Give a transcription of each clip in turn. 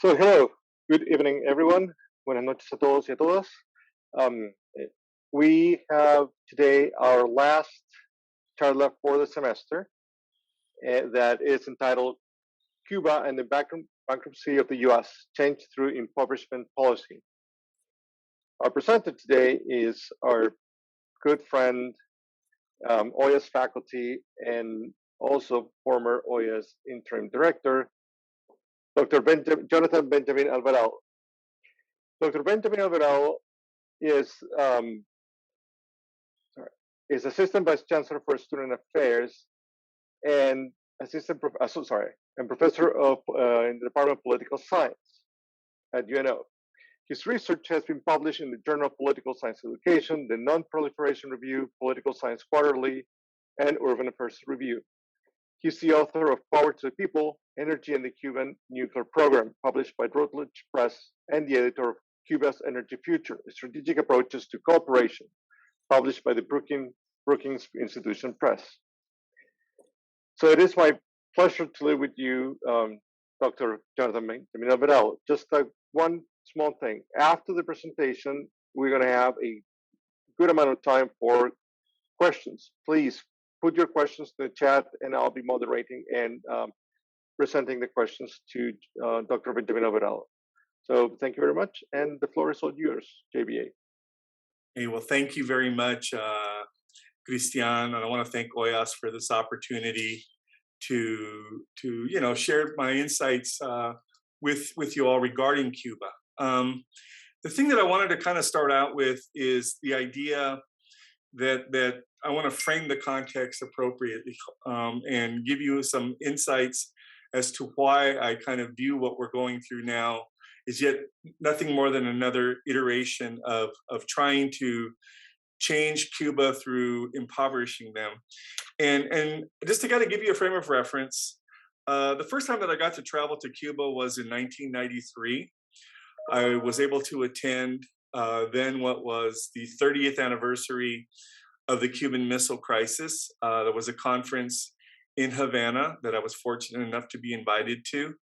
So hello, good evening, everyone. Buenas noches a todos y a todas. We have today our last charla for the semester that is entitled Cuba and the Bankruptcy of the U.S. Change Through Impoverishment Policy. Our presenter today is our good friend, OLLAS faculty, and also former OLLAS interim director, Dr. Jonathan Benjamin-Alvarado. Dr. Benjamin-Alvarado is Assistant Vice Chancellor for Student Affairs and Professor of in the Department of Political Science at UNO. His research has been published in the Journal of Political Science Education, the Non-Proliferation Review, Political Science Quarterly, and Urban Affairs Review. He's the author of Power to the People, Energy and the Cuban Nuclear Program, published by Routledge Press, and the editor of Cuba's Energy Future, Strategic Approaches to Cooperation, published by the Brookings Institution Press. So it is my pleasure to live with you, Dr. Jonathan Benjamin-Alvarado. Just one small thing. After the presentation, we're going to have a good amount of time for questions. Please put your questions in the chat, and I'll be moderating and presenting the questions to Dr. Benjamin-Alvarado. So thank you very much, and the floor is all yours, JBA. Hey, well, thank you very much, Christian, and I want to thank OLLAS for this opportunity to share my insights with you all regarding Cuba. The thing that I wanted to kind of start out with is the idea that I want to frame the context appropriately and give you some insights as to why I kind of view what we're going through now is yet nothing more than another iteration of trying to change Cuba through impoverishing them. And just to kind of give you a frame of reference, the first time that I got to travel to Cuba was in 1993. I was able to attend then what was the 30th anniversary of the Cuban Missile Crisis. There was a conference in Havana that I was fortunate enough to be invited to.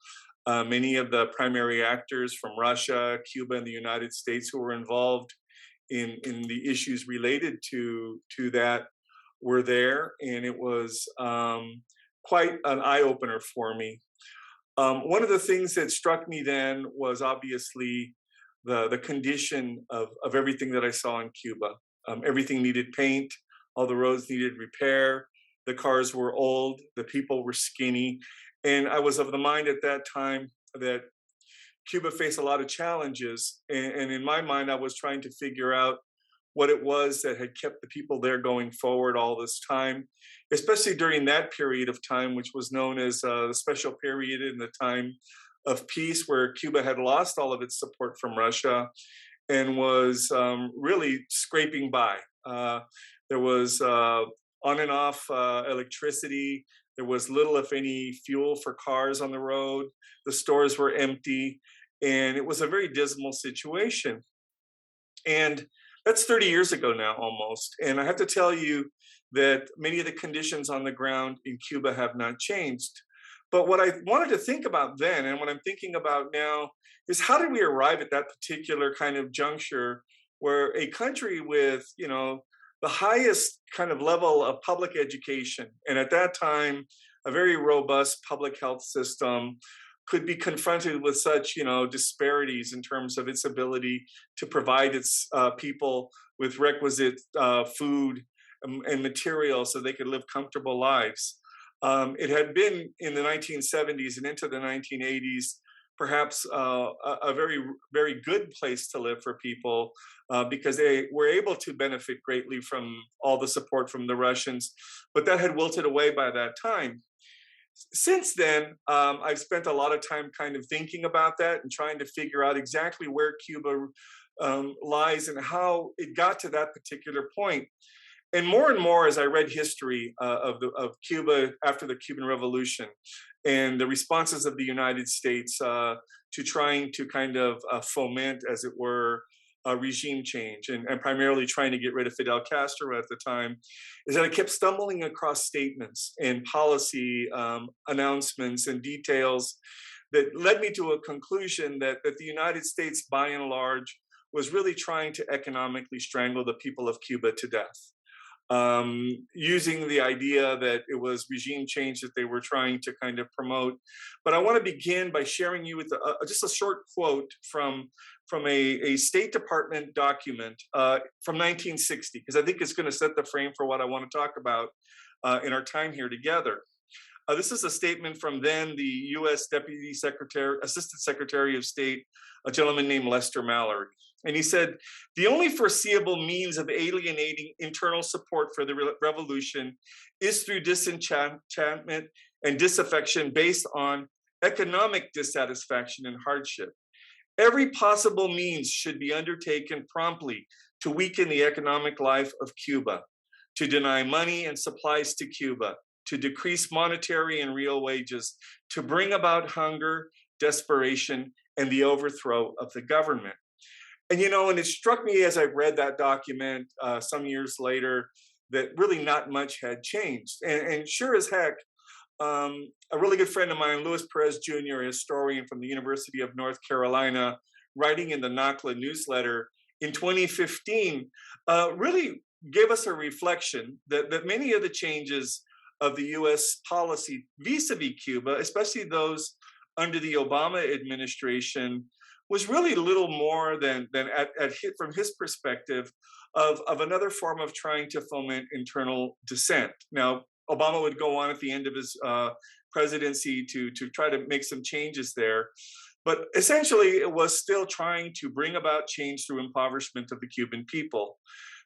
Many of the primary actors from Russia, Cuba, and the United States who were involved in the issues related to that were there, and it was quite an eye-opener for me. One of the things that struck me then was obviously the condition of everything that I saw in Cuba. Everything needed paint, all the roads needed repair, the cars were old, the people were skinny, and I was of the mind at that time that Cuba faced a lot of challenges, and in my mind I was trying to figure out what it was that had kept the people there going forward all this time, especially during that period of time, which was known as the special period in the time of peace, where Cuba had lost all of its support from Russia and was really scraping by. There was on and off electricity. There was little, if any, fuel for cars on the road. The stores were empty, and it was a very dismal situation. And that's 30 years ago now, almost. And I have to tell you that many of the conditions on the ground in Cuba have not changed. But what I wanted to think about then, and what I'm thinking about now, is how did we arrive at that particular kind of juncture where a country with, the highest kind of level of public education, and at that time, a very robust public health system, could be confronted with such, disparities in terms of its ability to provide its people with requisite food and material so they could live comfortable lives. It had been in the 1970s and into the 1980s, perhaps a very, very good place to live for people because they were able to benefit greatly from all the support from the Russians, but that had wilted away by that time. Since then, I've spent a lot of time kind of thinking about that and trying to figure out exactly where Cuba lies and how it got to that particular point. And more as I read history of Cuba after the Cuban Revolution and the responses of the United States to trying to kind of foment, as it were, regime change and primarily trying to get rid of Fidel Castro at the time, is that I kept stumbling across statements and policy announcements and details that led me to a conclusion that the United States, by and large, was really trying to economically strangle the people of Cuba to death, using the idea that it was regime change that they were trying to kind of promote. But I want to begin by sharing you with just a short quote from a State Department document from 1960, because I think it's going to set the frame for what I want to talk about in our time here together. This is a statement from then the U.S. Deputy Secretary, Assistant Secretary of State, a gentleman named Lester Mallory. And he said, the only foreseeable means of alienating internal support for the revolution is through disenchantment and disaffection based on economic dissatisfaction and hardship. Every possible means should be undertaken promptly to weaken the economic life of Cuba, to deny money and supplies to Cuba, to decrease monetary and real wages, to bring about hunger, desperation, and the overthrow of the government. And, you know, and it struck me as I read that document some years later that really not much had changed. And sure as heck, a really good friend of mine, Luis Perez Jr., a historian from the University of North Carolina, writing in the NACLA newsletter in 2015, really gave us a reflection that many of the changes of the U.S. policy vis-a-vis Cuba, especially those under the Obama administration, was really little more than from his perspective of another form of trying to foment internal dissent. Now, Obama would go on at the end of his presidency to try to make some changes there. But essentially, it was still trying to bring about change through impoverishment of the Cuban people.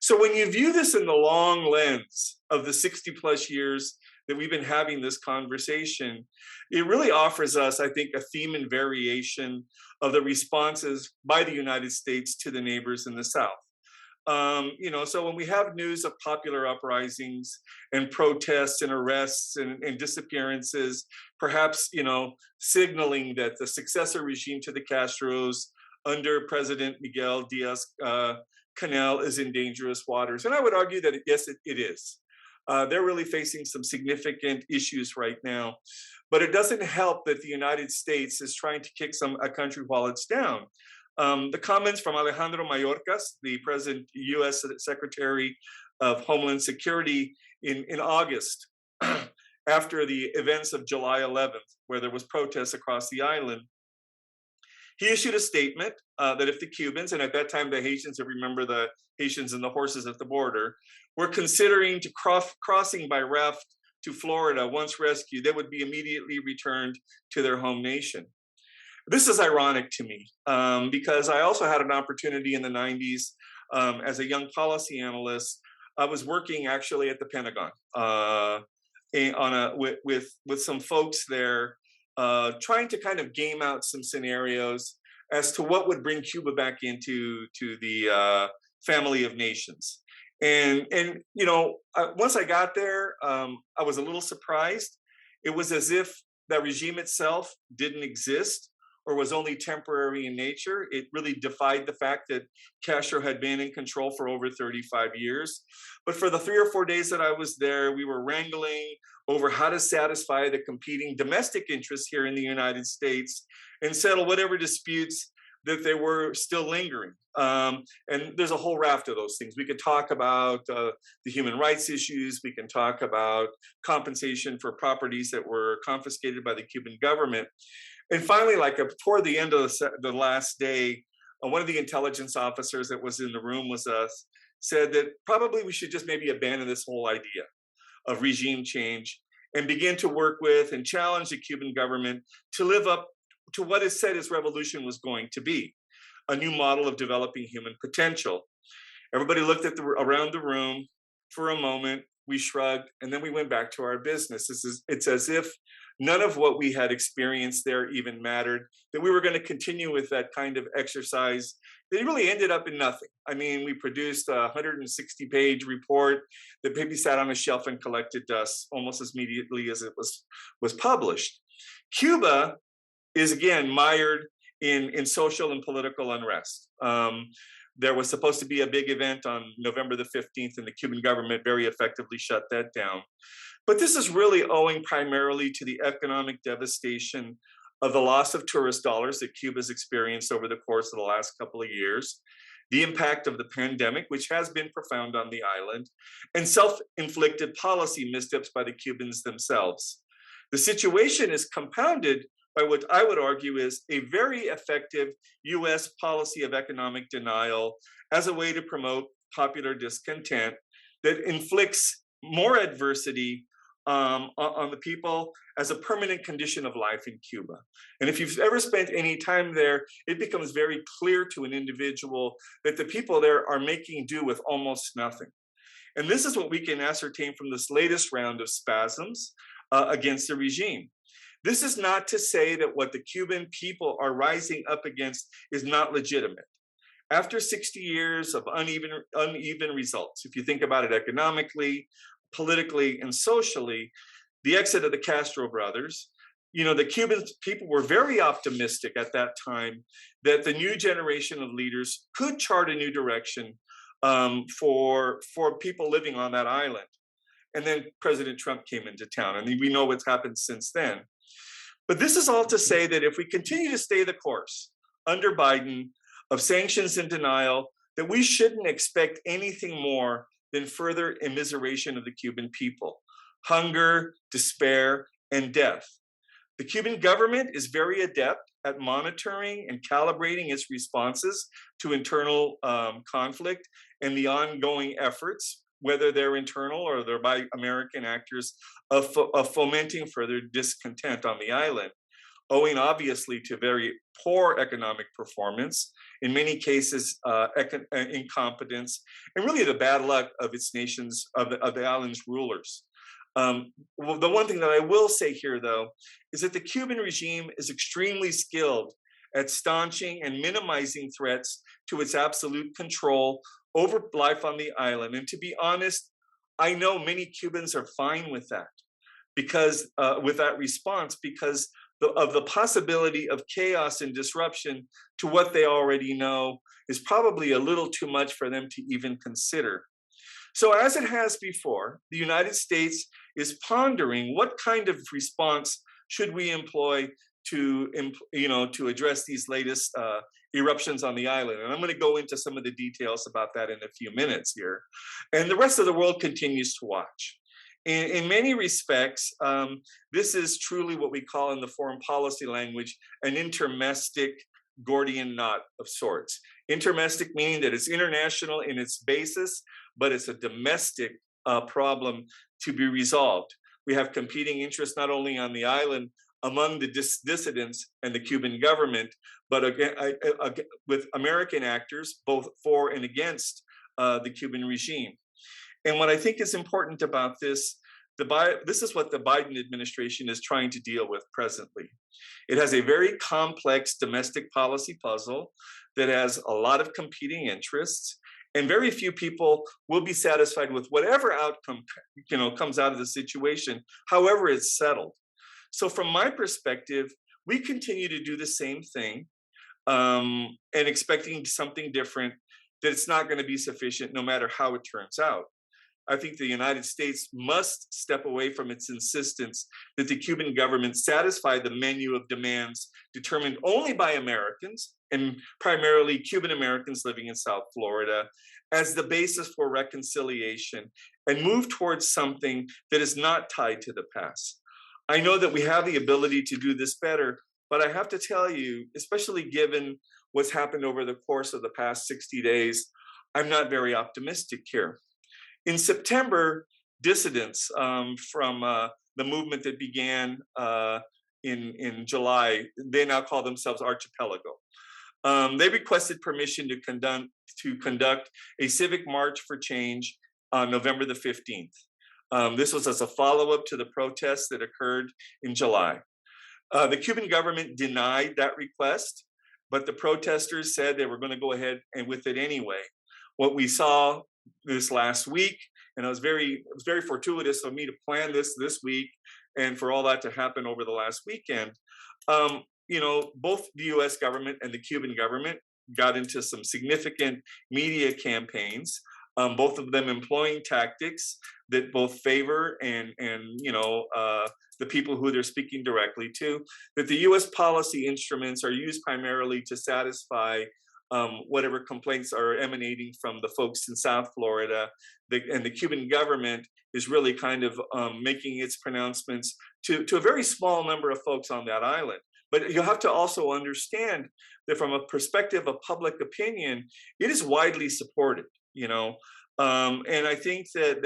So when you view this in the long lens of the 60 plus years that we've been having this conversation, it really offers us, I think, a theme and variation of the responses by the United States to the neighbors in the South. You know, so when we have news of popular uprisings and protests and arrests and disappearances, perhaps, you know, signaling that the successor regime to the Castros under President Miguel Diaz-Canel is in dangerous waters. And I would argue that, yes, it is. They're really facing some significant issues right now. But it doesn't help that the United States is trying to kick a country while it's down. The comments from Alejandro Mayorkas, the present U.S. Secretary of Homeland Security in August, after the events of July 11th, where there was protests across the island, he issued a statement that if the Cubans, and at that time the Haitians, if you remember the Haitians and the horses at the border, were considering to crossing by raft to Florida once rescued, they would be immediately returned to their home nation. This is ironic to me because I also had an opportunity in the 90s as a young policy analyst. I was working actually at the Pentagon with some folks there, trying to kind of game out some scenarios as to what would bring Cuba back into the family of nations. And you know, once I got there, I was a little surprised. It was as if that regime itself didn't exist or was only temporary in nature. It really defied the fact that Castro had been in control for over 35 years. But for the 3 or 4 days that I was there, we were wrangling over how to satisfy the competing domestic interests here in the United States and settle whatever disputes that they were still lingering. And there's a whole raft of those things. We could talk about the human rights issues. We can talk about compensation for properties that were confiscated by the Cuban government. And finally, like toward the end of the last day, one of the intelligence officers that was in the room with us said that probably we should just maybe abandon this whole idea of regime change and begin to work with and challenge the Cuban government to live up to what is said its revolution was going to be, a new model of developing human potential. Everybody looked at around the room for a moment, we shrugged, and then we went back to our business. It's as if none of what we had experienced there even mattered, that we were going to continue with that kind of exercise that really ended up in nothing. I mean, we produced a 160-page report that maybe sat on a shelf and collected dust almost as immediately as it was published. Cuba is, again, mired in social and political unrest. There was supposed to be a big event on November the 15th, and the Cuban government very effectively shut that down. But this is really owing primarily to the economic devastation of the loss of tourist dollars that Cuba's experienced over the course of the last couple of years, the impact of the pandemic, which has been profound on the island, and self-inflicted policy missteps by the Cubans themselves. The situation is compounded by what I would argue is a very effective US policy of economic denial as a way to promote popular discontent that inflicts more adversity on the people as a permanent condition of life in Cuba. And if you've ever spent any time there, it becomes very clear to an individual that the people there are making do with almost nothing. And this is what we can ascertain from this latest round of spasms against the regime. This is not to say that what the Cuban people are rising up against is not legitimate. After 60 years of uneven results, if you think about it economically, politically, and socially, the exit of the Castro brothers, the Cuban people were very optimistic at that time that the new generation of leaders could chart a new direction for people living on that island. And then President Trump came into town, and we know what's happened since then. But this is all to say that if we continue to stay the course under Biden of sanctions and denial, that we shouldn't expect anything more than further immiseration of the Cuban people, hunger, despair, and death. The Cuban government is very adept at monitoring and calibrating its responses to internal conflict and the ongoing efforts, whether they're internal or they're by American actors, of fomenting further discontent on the island, owing obviously to very poor economic performance, in many cases incompetence, and really the bad luck of its nations, of the island's rulers. Well, the one thing that I will say here, though, is that the Cuban regime is extremely skilled at staunching and minimizing threats to its absolute control over life on the island. And to be honest, I know many Cubans are fine with that, because with that response, because of the possibility of chaos and disruption to what they already know is probably a little too much for them to even consider. So as it has before, the United States is pondering what kind of response should we employ to address these latest eruptions on the island. And I'm going to go into some of the details about that in a few minutes here. And the rest of the world continues to watch. In many respects, this is truly what we call in the foreign policy language an intermestic Gordian knot of sorts. Intermestic meaning that it's international in its basis, but it's a domestic problem to be resolved. We have competing interests not only on the island among the dissidents and the Cuban government, but again, with American actors, both for and against the Cuban regime. And what I think is important about this, this is what the Biden administration is trying to deal with presently. It has a very complex domestic policy puzzle that has a lot of competing interests, and very few people will be satisfied with whatever outcome comes out of the situation, however it's settled. So from my perspective, we continue to do the same thing and expecting something different, that it's not going to be sufficient no matter how it turns out. I think the United States must step away from its insistence that the Cuban government satisfy the menu of demands determined only by Americans, and primarily Cuban Americans living in South Florida, as the basis for reconciliation, and move towards something that is not tied to the past. I know that we have the ability to do this better, but I have to tell you, especially given what's happened over the course of the past 60 days, I'm not very optimistic here. In September, dissidents from the movement that began in July, they now call themselves Archipelago. They requested permission to conduct a civic march for change on November the 15th. This was as a follow-up to the protests that occurred in July. The Cuban government denied that request, but the protesters said they were going to go ahead and with it anyway. What we saw this last week, and it was very fortuitous of me to plan this week and for all that to happen over the last weekend. Both the US government and the Cuban government got into some significant media campaigns both of them employing tactics that both favor and the people who they're speaking directly to, that the U.S. policy instruments are used primarily to satisfy whatever complaints are emanating from the folks in South Florida, and the Cuban government is really kind of making its pronouncements to a very small number of folks on that island. But you have to also understand that from a perspective of public opinion, it is widely supported, and I think that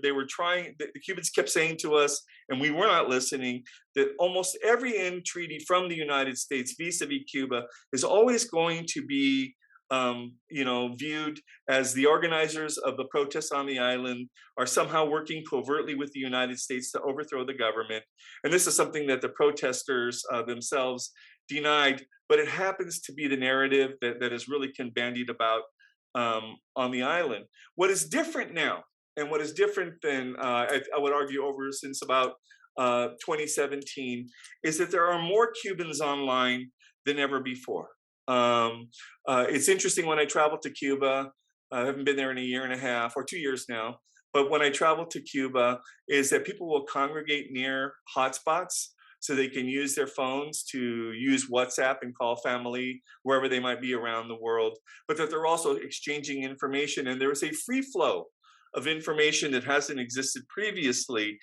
they were trying. The Cubans kept saying to us, and we were not listening, that almost every end treaty from the United States vis-a-vis Cuba is always going to be viewed as the organizers of the protests on the island are somehow working covertly with the United States to overthrow the government. And this is something that the protesters themselves denied, but it happens to be the narrative that is really bandied about on the island. What is different now, and what is different than I would argue over since about 2017, is that there are more Cubans online than ever before. It's interesting when I travel to Cuba, I haven't been there in a year and a half or 2 years now, but when I travel to Cuba, is that people will congregate near hotspots so they can use their phones to use WhatsApp and call family wherever they might be around the world, but that they're also exchanging information, and there is a free flow of information that hasn't existed previously.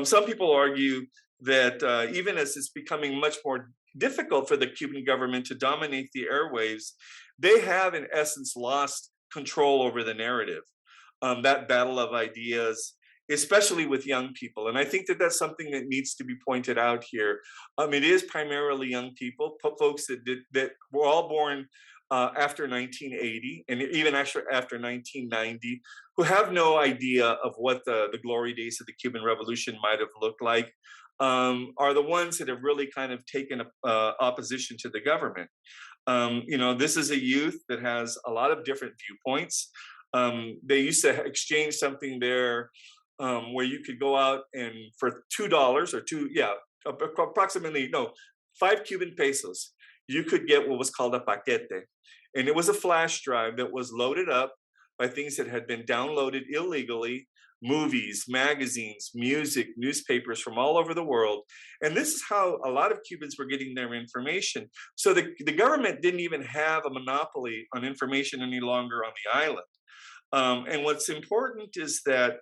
Some people argue that even as it's becoming much more difficult for the Cuban government to dominate the airwaves, they have in essence lost control over the narrative, that battle of ideas, especially with young people. And I think that that's something that needs to be pointed out here. It is primarily young people, folks that were all born after 1980 and even after 1990, who have no idea of what the glory days of the Cuban Revolution might have looked like, are the ones that have really kind of taken opposition to the government. This is a youth that has a lot of different viewpoints. They used to exchange something there where you could go out and for $2 or approximately 5 Cuban pesos, you could get what was called a paquete. And it was a flash drive that was loaded up by things that had been downloaded illegally, movies, magazines, music, newspapers from all over the world. And this is how a lot of Cubans were getting their information. So the government didn't even have a monopoly on information any longer on the island. And what's important is that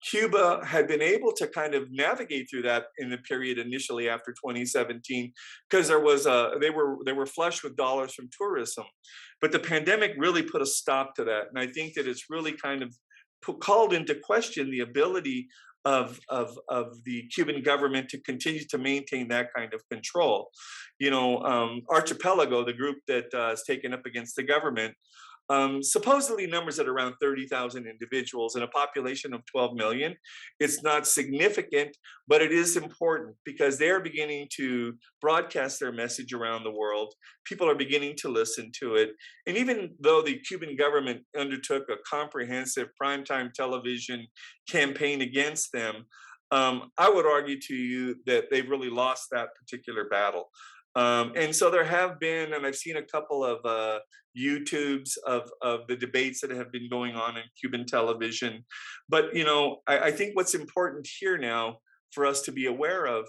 Cuba had been able to kind of navigate through that in the period initially after 2017, because they were flush with dollars from tourism, but the pandemic really put a stop to that. And I think that it's really kind of called into question the ability of the Cuban government to continue to maintain that kind of control. Archipelago, the group that is taken up against the government, supposedly numbers at around 30,000 individuals in a population of 12 million. It's not significant, but it is important because they're beginning to broadcast their message around the world. People are beginning to listen to it. And even though the Cuban government undertook a comprehensive primetime television campaign against them, I would argue to you that they've really lost that particular battle. And so there have been, and I've seen a couple of YouTubes of the debates that have been going on in Cuban television. But, I think what's important here now for us to be aware of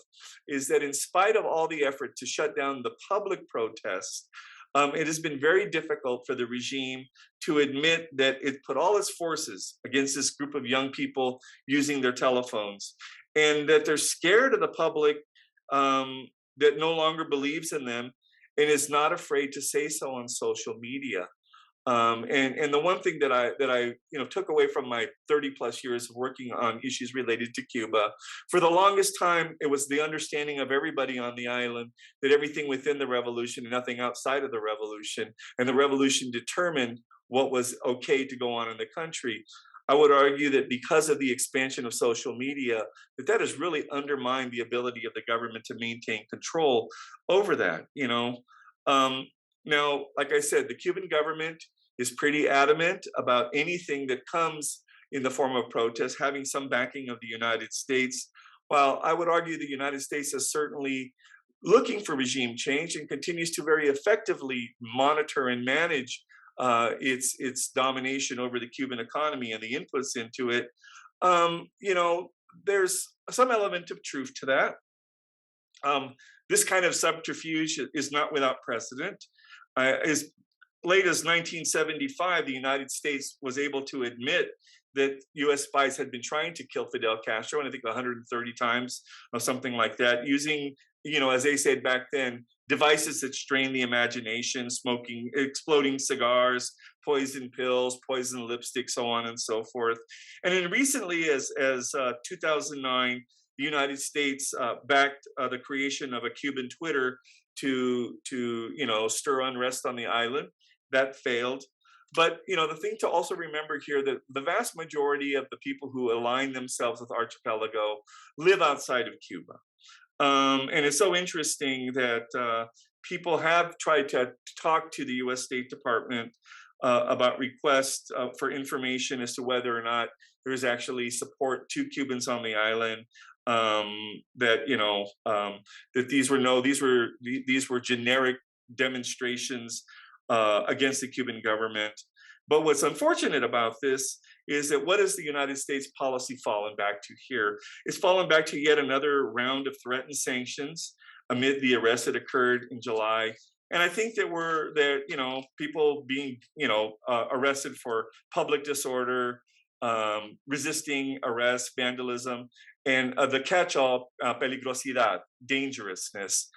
is that in spite of all the effort to shut down the public protests, it has been very difficult for the regime to admit that it put all its forces against this group of young people using their telephones, and that they're scared of the public that no longer believes in them and is not afraid to say so on social media. And the one thing that I took away from my 30 plus years of working on issues related to Cuba, for the longest time, it was the understanding of everybody on the island that everything within the revolution and nothing outside of the revolution, and the revolution determined what was okay to go on in the country. I would argue that because of the expansion of social media, that has really undermined the ability of the government to maintain control over that. Now, like I said, the Cuban government is pretty adamant about anything that comes in the form of protest having some backing of the United States. While I would argue the United States is certainly looking for regime change and continues to very effectively monitor and manage its domination over the Cuban economy and the inputs into it, there's some element of truth to that. This kind of subterfuge is not without precedent. As late as 1975, the United States was able to admit that U.S. spies had been trying to kill Fidel Castro, and I think 130 times or something like that, using, as they said back then, devices that strain the imagination, smoking, exploding cigars, poison pills, poison lipstick, so on and so forth. And then recently, as 2009, the United States backed the creation of a Cuban Twitter to stir unrest on the island. That failed. But the thing to also remember here, that the vast majority of the people who align themselves with Archipelago live outside of Cuba. And it's so interesting that people have tried to talk to the U.S. State Department about requests for information as to whether or not there is actually support to Cubans on the island. That these were generic demonstrations against the Cuban government. But what's unfortunate about this is that what has the United States policy fallen back to here? It's fallen back to yet another round of threatened sanctions amid the arrest that occurred in July. And I think that people being arrested for public disorder, resisting arrest, vandalism, and the catch-all peligrosidad, dangerousness,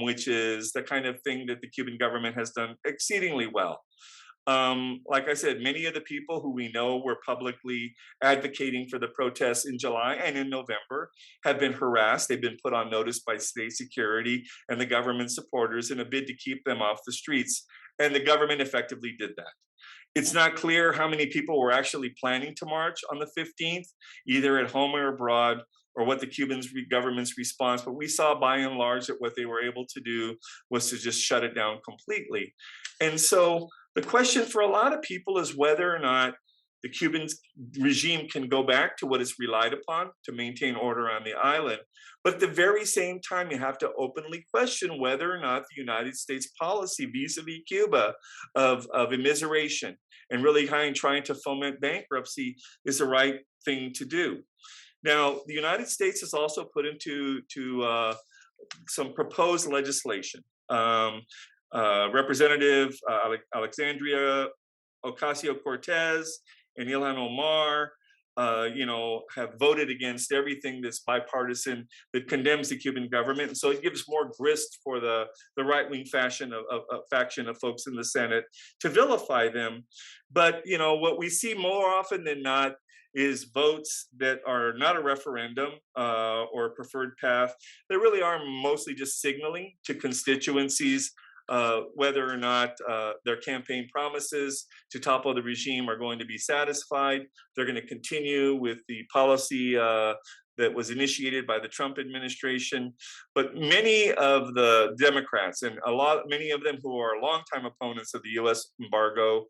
which is the kind of thing that the Cuban government has done exceedingly well. Like I said, many of the people who we know were publicly advocating for the protests in July and in November have been harassed. They've been put on notice by state security and the government supporters in a bid to keep them off the streets. And the government effectively did that. It's not clear how many people were actually planning to march on the 15th, either at home or abroad, or what the Cuban government's response. But we saw by and large that what they were able to do was to just shut it down completely. And so the question for a lot of people is whether or not the Cuban regime can go back to what is relied upon to maintain order on the island. But at the very same time, you have to openly question whether or not the United States policy vis-a-vis Cuba of immiseration and really trying to foment bankruptcy is the right thing to do. Now, the United States has also put into some proposed legislation. Representative Alexandria Ocasio-Cortez and Ilhan Omar, have voted against everything that's bipartisan that condemns the Cuban government. And so it gives more grist for the right-wing faction of folks in the Senate to vilify them. But, what we see more often than not is votes that are not a referendum or a preferred path. They really are mostly just signaling to constituencies whether or not their campaign promises to topple the regime are going to be satisfied. They're going to continue with the policy that was initiated by the Trump administration. But many of the Democrats, and many of them who are longtime opponents of the U.S. embargo,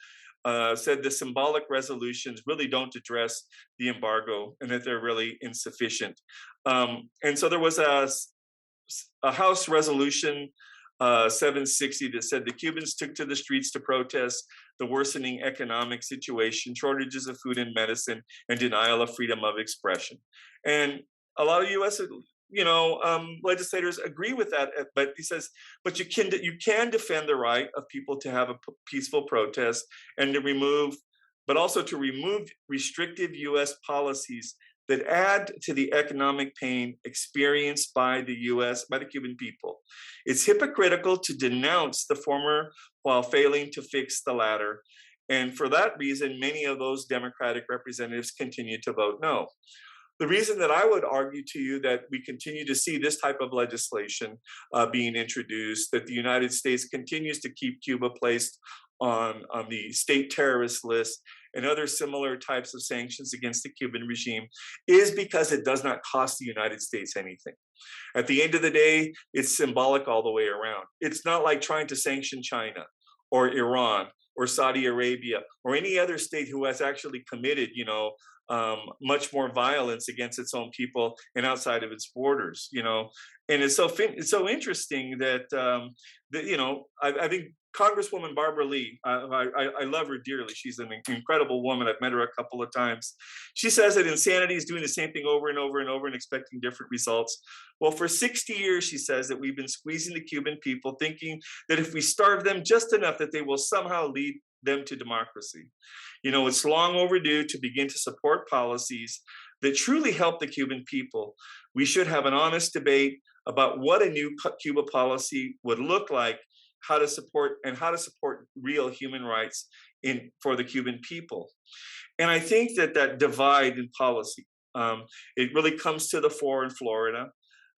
said the symbolic resolutions really don't address the embargo and that they're really insufficient. And so there was a House resolution 760 that said the Cubans took to the streets to protest the worsening economic situation, shortages of food and medicine, and denial of freedom of expression. And a lot of U.S. legislators agree with that, but he says, but you can defend the right of people to have a peaceful protest and but also to remove restrictive U.S. policies that add to the economic pain experienced by the Cuban people. It's hypocritical to denounce the former while failing to fix the latter. And for that reason, many of those Democratic representatives continue to vote no. The reason that I would argue to you that we continue to see this type of legislation being introduced, that the United States continues to keep Cuba placed on the state terrorist list and other similar types of sanctions against the Cuban regime, is because it does not cost the United States anything. At the end of the day, it's symbolic all the way around. It's not like trying to sanction China or Iran or Saudi Arabia or any other state who has actually committed, much more violence against its own people and outside of its borders, And it's so interesting that, I think Congresswoman Barbara Lee, I love her dearly. She's an incredible woman. I've met her a couple of times. She says that insanity is doing the same thing over and over and over and expecting different results. Well, for 60 years, she says that we've been squeezing the Cuban people, thinking that if we starve them just enough, that they will somehow lead them to democracy. It's long overdue to begin to support policies that truly help the Cuban people. We should have an honest debate about what a new Cuba policy would look like, how to support real human rights for the Cuban people. And I think that divide in policy, it really comes to the fore in Florida,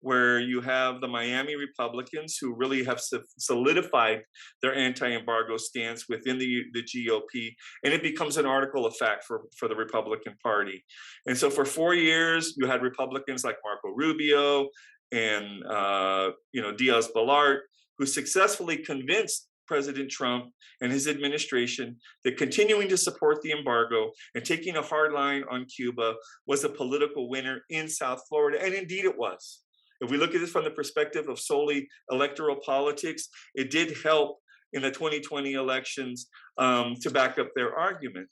where you have the Miami Republicans who really have solidified their anti-embargo stance within the GOP, and it becomes an article of fact for the Republican Party. And so for 4 years, you had Republicans like Marco Rubio and Diaz-Balart, who successfully convinced President Trump and his administration that continuing to support the embargo and taking a hard line on Cuba was a political winner in South Florida, and indeed it was. If we look at this from the perspective of solely electoral politics, it did help in the 2020 elections to back up their argument.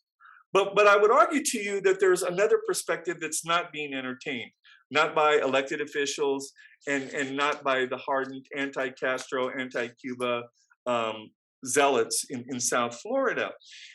But I would argue to you that there's another perspective that's not being entertained, not by elected officials and not by the hardened anti-Castro, anti-Cuba zealots in South Florida.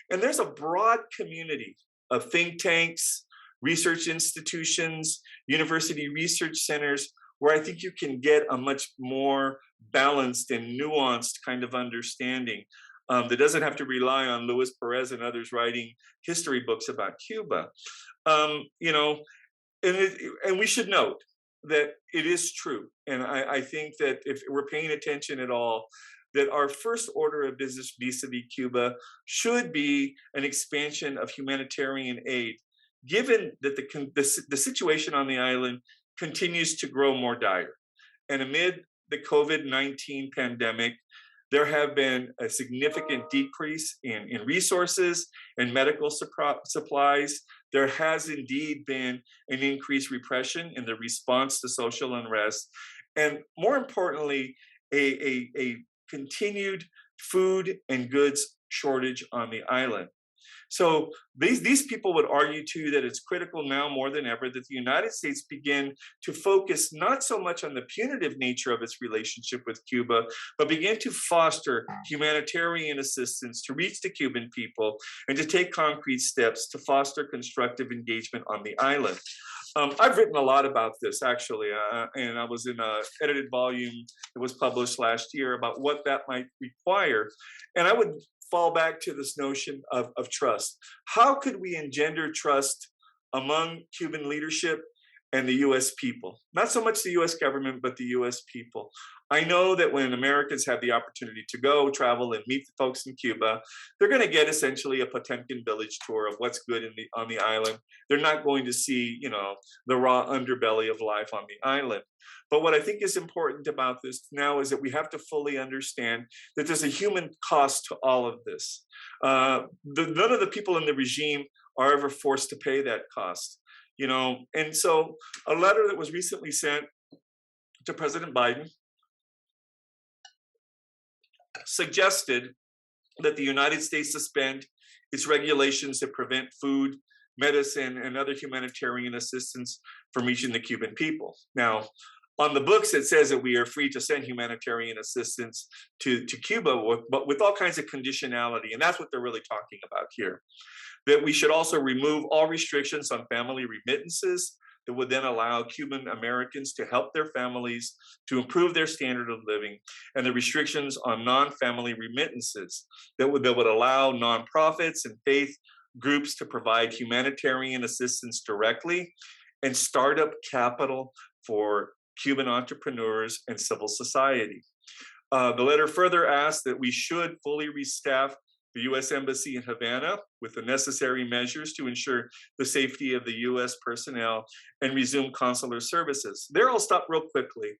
And there's a broad community of think tanks, research institutions, university research centers, where I think you can get a much more balanced and nuanced kind of understanding that doesn't have to rely on Luis Perez and others writing history books about Cuba. And we should note that it is true. And I think that if we're paying attention at all, that our first order of business vis-a-vis Cuba should be an expansion of humanitarian aid, given that the situation on the island continues to grow more dire. And amid the COVID-19 pandemic, there have been a significant decrease in resources and medical supplies. There has indeed been an increased repression in the response to social unrest. And more importantly, a continued food and goods shortage on the island. So these people would argue too that it's critical now more than ever that the United States begin to focus not so much on the punitive nature of its relationship with Cuba, but begin to foster humanitarian assistance to reach the Cuban people and to take concrete steps to foster constructive engagement on the island. I've written a lot about this, actually, and I was in an edited volume that was published last year about what that might require. And I would fall back to this notion of trust. How could we engender trust among Cuban leadership and the U.S. people? Not so much the U.S. government, but the U.S. people. I know that when Americans have the opportunity to go, travel, and meet the folks in Cuba, they're going to get essentially a Potemkin village tour of what's good on the island. They're not going to see, the raw underbelly of life on the island. But what I think is important about this now is that we have to fully understand that there's a human cost to all of this. None of the people in the regime are ever forced to pay that cost. And so a letter that was recently sent to President Biden suggested that the United States suspend its regulations that prevent food, medicine, and other humanitarian assistance from reaching the Cuban people. Now, on the books, it says that we are free to send humanitarian assistance to Cuba, but with all kinds of conditionality, and that's what they're really talking about here. That we should also remove all restrictions on family remittances that would then allow Cuban Americans to help their families to improve their standard of living, and the restrictions on non-family remittances that would allow nonprofits and faith groups to provide humanitarian assistance directly, and startup capital for Cuban entrepreneurs and civil society. The letter further asks that we should fully restaff the U.S. Embassy in Havana with the necessary measures to ensure the safety of the U.S. personnel and resume consular services. There, I'll stop real quickly.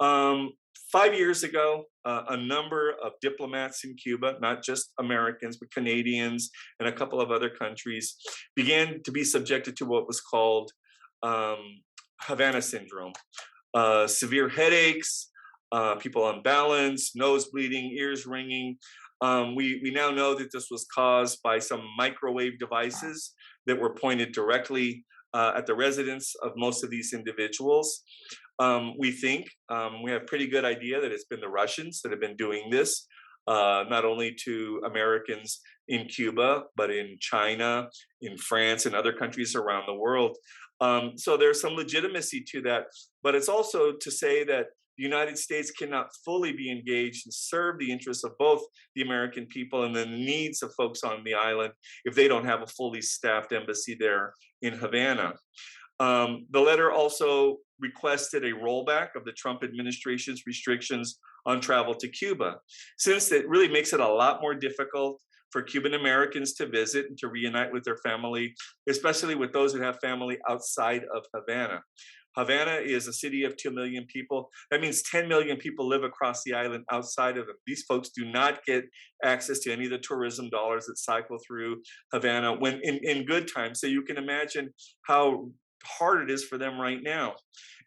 5 years ago, a number of diplomats in Cuba, not just Americans, but Canadians and a couple of other countries, began to be subjected to what was called Havana syndrome. Severe headaches, people on balance, nose bleeding, ears ringing, We now know that this was caused by some microwave devices that were pointed directly at the residence of most of these individuals. We think we have a pretty good idea that it's been the Russians that have been doing this, not only to Americans in Cuba, but in China, in France, and other countries around the world. So there's some legitimacy to that, but it's also to say that the United States cannot fully be engaged and serve the interests of both the American people and the needs of folks on the island if they don't have a fully staffed embassy there in Havana. The letter also requested a rollback of the Trump administration's restrictions on travel to Cuba, since it really makes it a lot more difficult for Cuban Americans to visit and to reunite with their family, especially with those who have family outside of Havana. Havana is a city of 2 million people. That means 10 million people live across the island outside of it. These folks do not get access to any of the tourism dollars that cycle through Havana when in good times. So you can imagine how hard it is for them right now.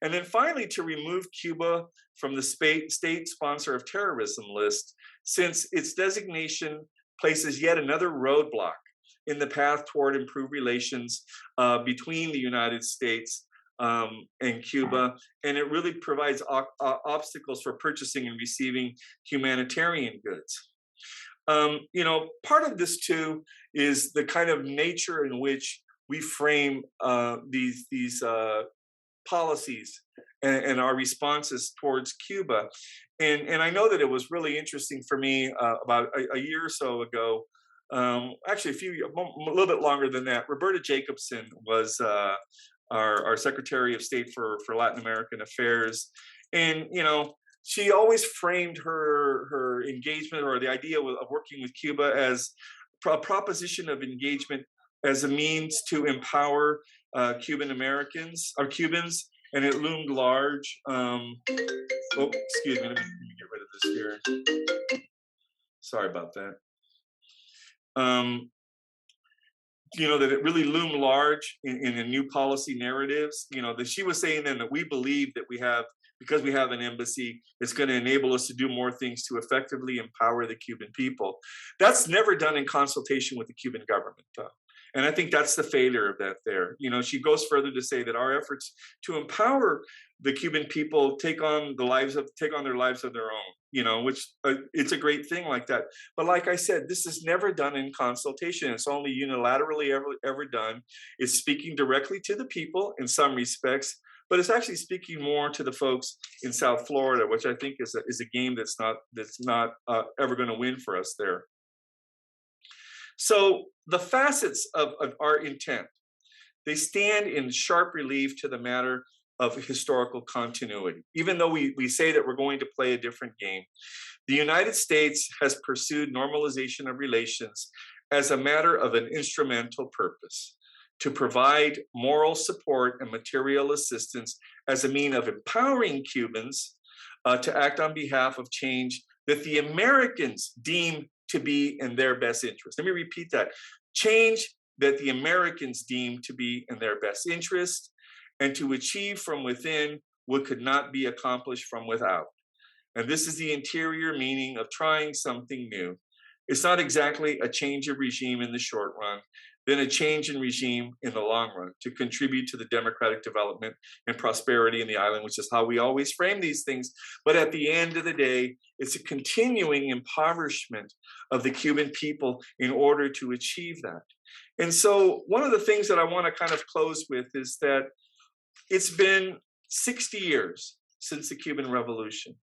And then finally, to remove Cuba from the state sponsor of terrorism list, since its designation places yet another roadblock in the path toward improved relations between the United States and Cuba, and it really provides obstacles for purchasing and receiving humanitarian goods. Part of this too is the kind of nature in which we frame these policies and our responses towards Cuba. And I know that it was really interesting for me about a year or so ago, actually a little bit longer than that. Roberta Jacobson was our Secretary of State for Latin American Affairs. And, she always framed her engagement or the idea of working with Cuba as a proposition of engagement as a means to empower Cuban Americans or Cubans, and it loomed large. Excuse me, let me get rid of this here. Sorry about that. That it really loomed large in the new policy narratives. That she was saying then that we believe that because we have an embassy, it's going to enable us to do more things to effectively empower the Cuban people. That's never done in consultation with the Cuban government, though. And I think that's the failure of that there. She goes further to say that our efforts to empower the Cuban people take on their lives of their own, which it's a great thing like that. But like I said, this is never done in consultation. It's only unilaterally ever done. It's speaking directly to the people in some respects, but it's actually speaking more to the folks in South Florida, which I think is a game that's not ever going to win for us there. So the facets of our intent, they stand in sharp relief to the matter of historical continuity. Even though we say that we're going to play a different game, the United States has pursued normalization of relations as a matter of an instrumental purpose, to provide moral support and material assistance as a means of empowering Cubans to act on behalf of change that the Americans deem to be in their best interest. Let me repeat that. Change that the Americans deem to be in their best interest, and to achieve from within what could not be accomplished from without. And this is the interior meaning of trying something new. It's not exactly a change of regime in the short run, then a change in regime in the long run to contribute to the democratic development and prosperity in the island, which is how we always frame these things. But at the end of the day, it's a continuing impoverishment of the Cuban people in order to achieve that. And so one of the things that I want to kind of close with is that it's been 60 years since the Cuban Revolution,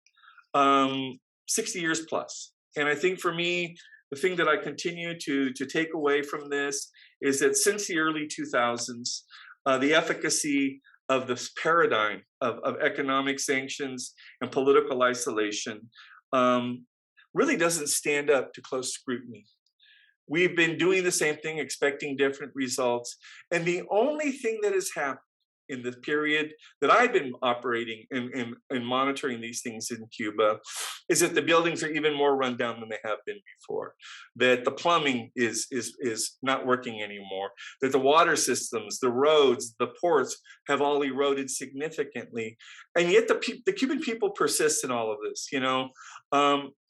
60 years plus. And I think for me, the thing that I continue to take away from this is that since the early 2000s, the efficacy of this paradigm of economic sanctions and political isolation really doesn't stand up to close scrutiny. We've been doing the same thing, expecting different results. And the only thing that has happened in the period that I've been operating and monitoring these things in Cuba is that the buildings are even more run down than they have been before, that the plumbing is not working anymore, that the water systems, the roads, the ports have all eroded significantly. And yet the Cuban people persist in all of this,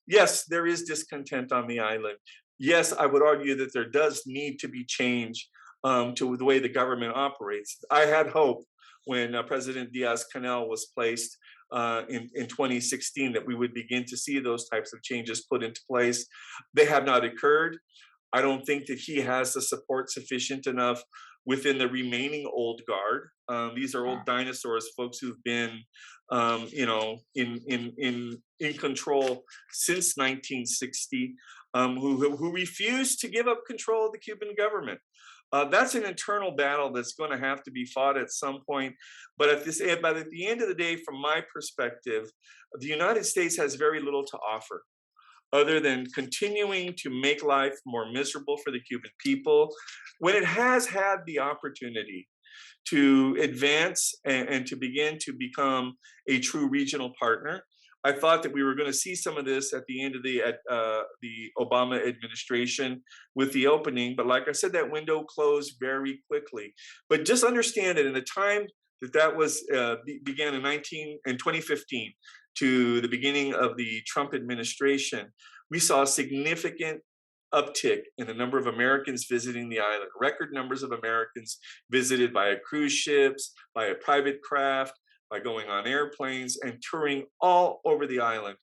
yes, there is discontent on the island. Yes, I would argue that there does need to be change to the way the government operates. I had hope when President Diaz-Canel was placed in 2016 that we would begin to see those types of changes put into place. They have not occurred. I don't think that he has the support sufficient enough within the remaining old guard. These are old dinosaurs, folks who've been, in control since 1960, who refused to give up control of the Cuban government. That's an internal battle that's going to have to be fought at some point. But at the end of the day, from my perspective, the United States has very little to offer, other than continuing to make life more miserable for the Cuban people, when it has had the opportunity to advance and to begin to become a true regional partner. I thought that we were going to see some of this at the end of the Obama administration with the opening, but like I said, that window closed very quickly. But just understand that in the time that was began in 2015 to the beginning of the Trump administration, we saw a significant uptick in the number of Americans visiting the island. Record numbers of Americans visited via cruise ships, by a private craft, by going on airplanes and touring all over the island.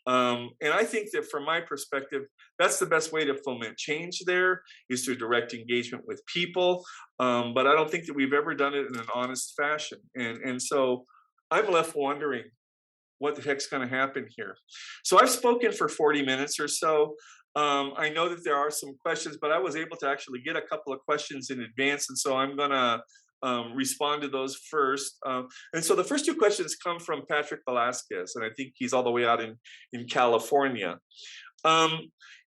And I think that from my perspective, that's the best way to foment change there, is through direct engagement with people. But I don't think that we've ever done it in an honest fashion. And so I'm left wondering what the heck's going to happen here. So I've spoken for 40 minutes or so. I know that there are some questions, but I was able to actually get a couple of questions in advance. And so I'm going to respond to those first. And so the first two questions come from Patrick Velasquez, and I think he's all the way out in California.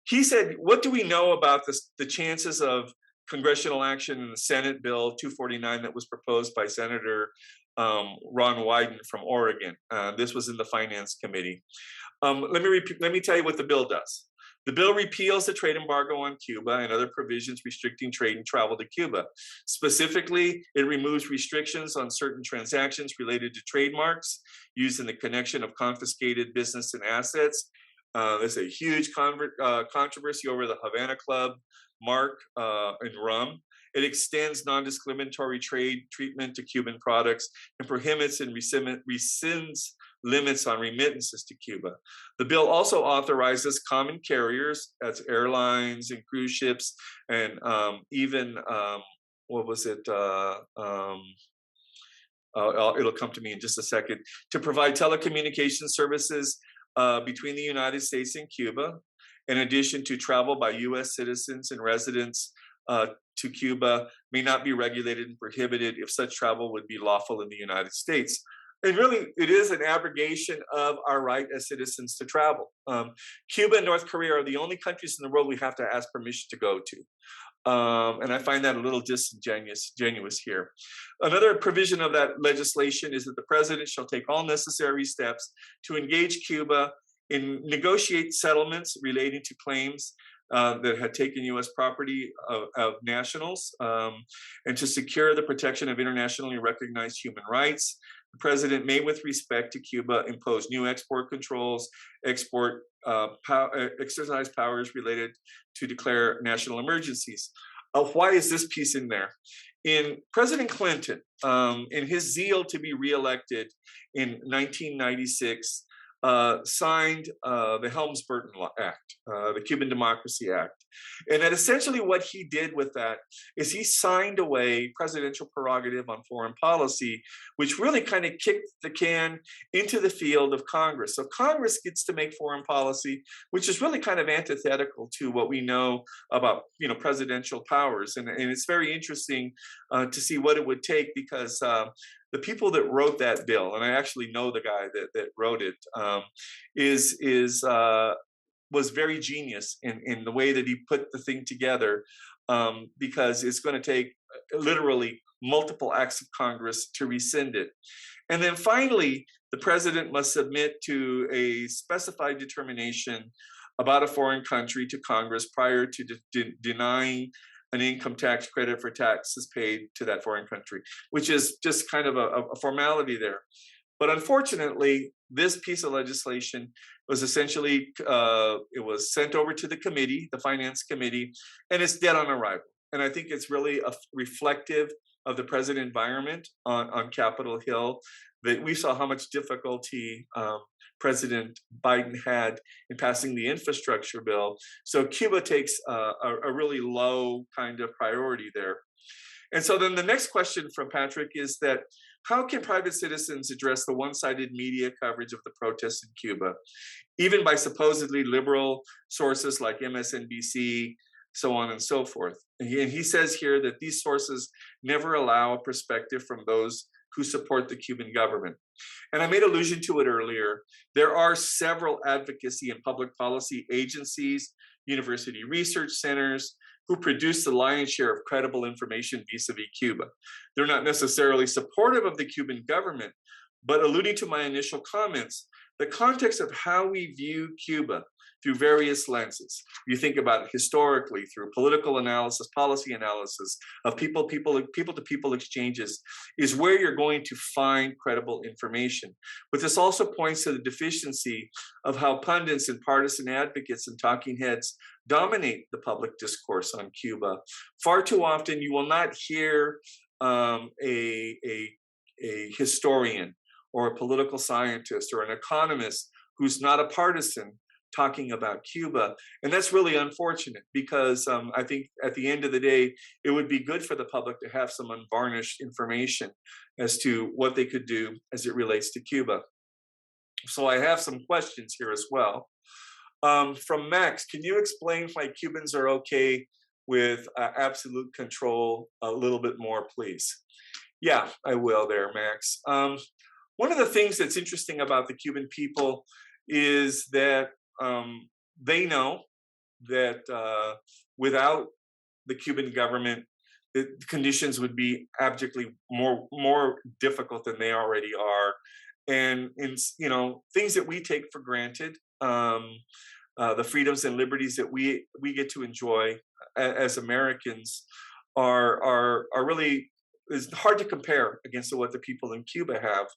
He said, what do we know about the chances of congressional action in the Senate Bill 249 that was proposed by Senator Ron Wyden from Oregon? This was in the Finance Committee. Let me tell you what the bill does. The bill repeals the trade embargo on Cuba and other provisions restricting trade and travel to Cuba. Specifically, it removes restrictions on certain transactions related to trademarks used in the connection of confiscated business and assets. There's a huge controversy over the Havana Club mark and rum. It extends non-discriminatory trade treatment to Cuban products and prohibits and rescinds limits on remittances to Cuba. The bill also authorizes common carriers, that's airlines and cruise ships, and even, it'll come to me in just a second, to provide telecommunication services between the United States and Cuba, in addition to travel by U.S. citizens and residents to Cuba may not be regulated and prohibited if such travel would be lawful in the United States. And really, it is an abrogation of our right as citizens to travel. Cuba and North Korea are the only countries in the world we have to ask permission to go to. And I find that a little disingenuous here. Another provision of that legislation is that the president shall take all necessary steps to engage Cuba in negotiate settlements relating to claims that had taken U.S. property of nationals and to secure the protection of internationally recognized human rights. The president may, with respect to Cuba, impose new export controls, exercise powers related to declare national emergencies. Why is this piece in there? In President Clinton, in his zeal to be reelected in 1996, signed the Helms-Burton Act, the Cuban Democracy Act. And that essentially what he did with that is he signed away presidential prerogative on foreign policy, which really kind of kicked the can into the field of Congress. So Congress gets to make foreign policy, which is really kind of antithetical to what we know about, presidential powers. And it's very interesting to see what it would take, because the people that wrote that bill, and I actually know the guy that wrote it, was very genius in the way that he put the thing together, because it's going to take literally multiple acts of Congress to rescind it. And then finally, the president must submit to a specified determination about a foreign country to Congress prior to denying an income tax credit for taxes paid to that foreign country, which is just kind of a formality there. But unfortunately, this piece of legislation was essentially, it was sent over to the committee, the finance committee, and it's dead on arrival. And I think it's really reflective of the present environment on Capitol Hill, that we saw how much difficulty President Biden had in passing the infrastructure bill. So Cuba takes a really low kind of priority there. And so then the next question from Patrick is that, how can private citizens address the one-sided media coverage of the protests in Cuba, even by supposedly liberal sources like MSNBC, so on and so forth? And he says here that these sources never allow a perspective from those who support the Cuban government. And I made allusion to it earlier. There are several advocacy and public policy agencies, university research centers, who produce the lion's share of credible information vis-a-vis Cuba. They're not necessarily supportive of the Cuban government, but alluding to my initial comments, the context of how we view Cuba through various lenses. You think about it historically through political analysis, policy analysis of people-to-people exchanges is where you're going to find credible information. But this also points to the deficiency of how pundits and partisan advocates and talking heads dominate the public discourse on Cuba. Far too often, you will not hear a historian or a political scientist or an economist who's not a partisan talking about Cuba. And that's really unfortunate because I think at the end of the day, it would be good for the public to have some unvarnished information as to what they could do as it relates to Cuba. So I have some questions here as well. From Max, can you explain why Cubans are okay with absolute control a little bit more, please? Yeah, I will there, Max. One of the things that's interesting about the Cuban people is that they know that without the Cuban government, the conditions would be abjectly more difficult than they already are, and in things that we take for granted, the freedoms and liberties that we get to enjoy as Americans are really, is hard to compare against what the people in Cuba have.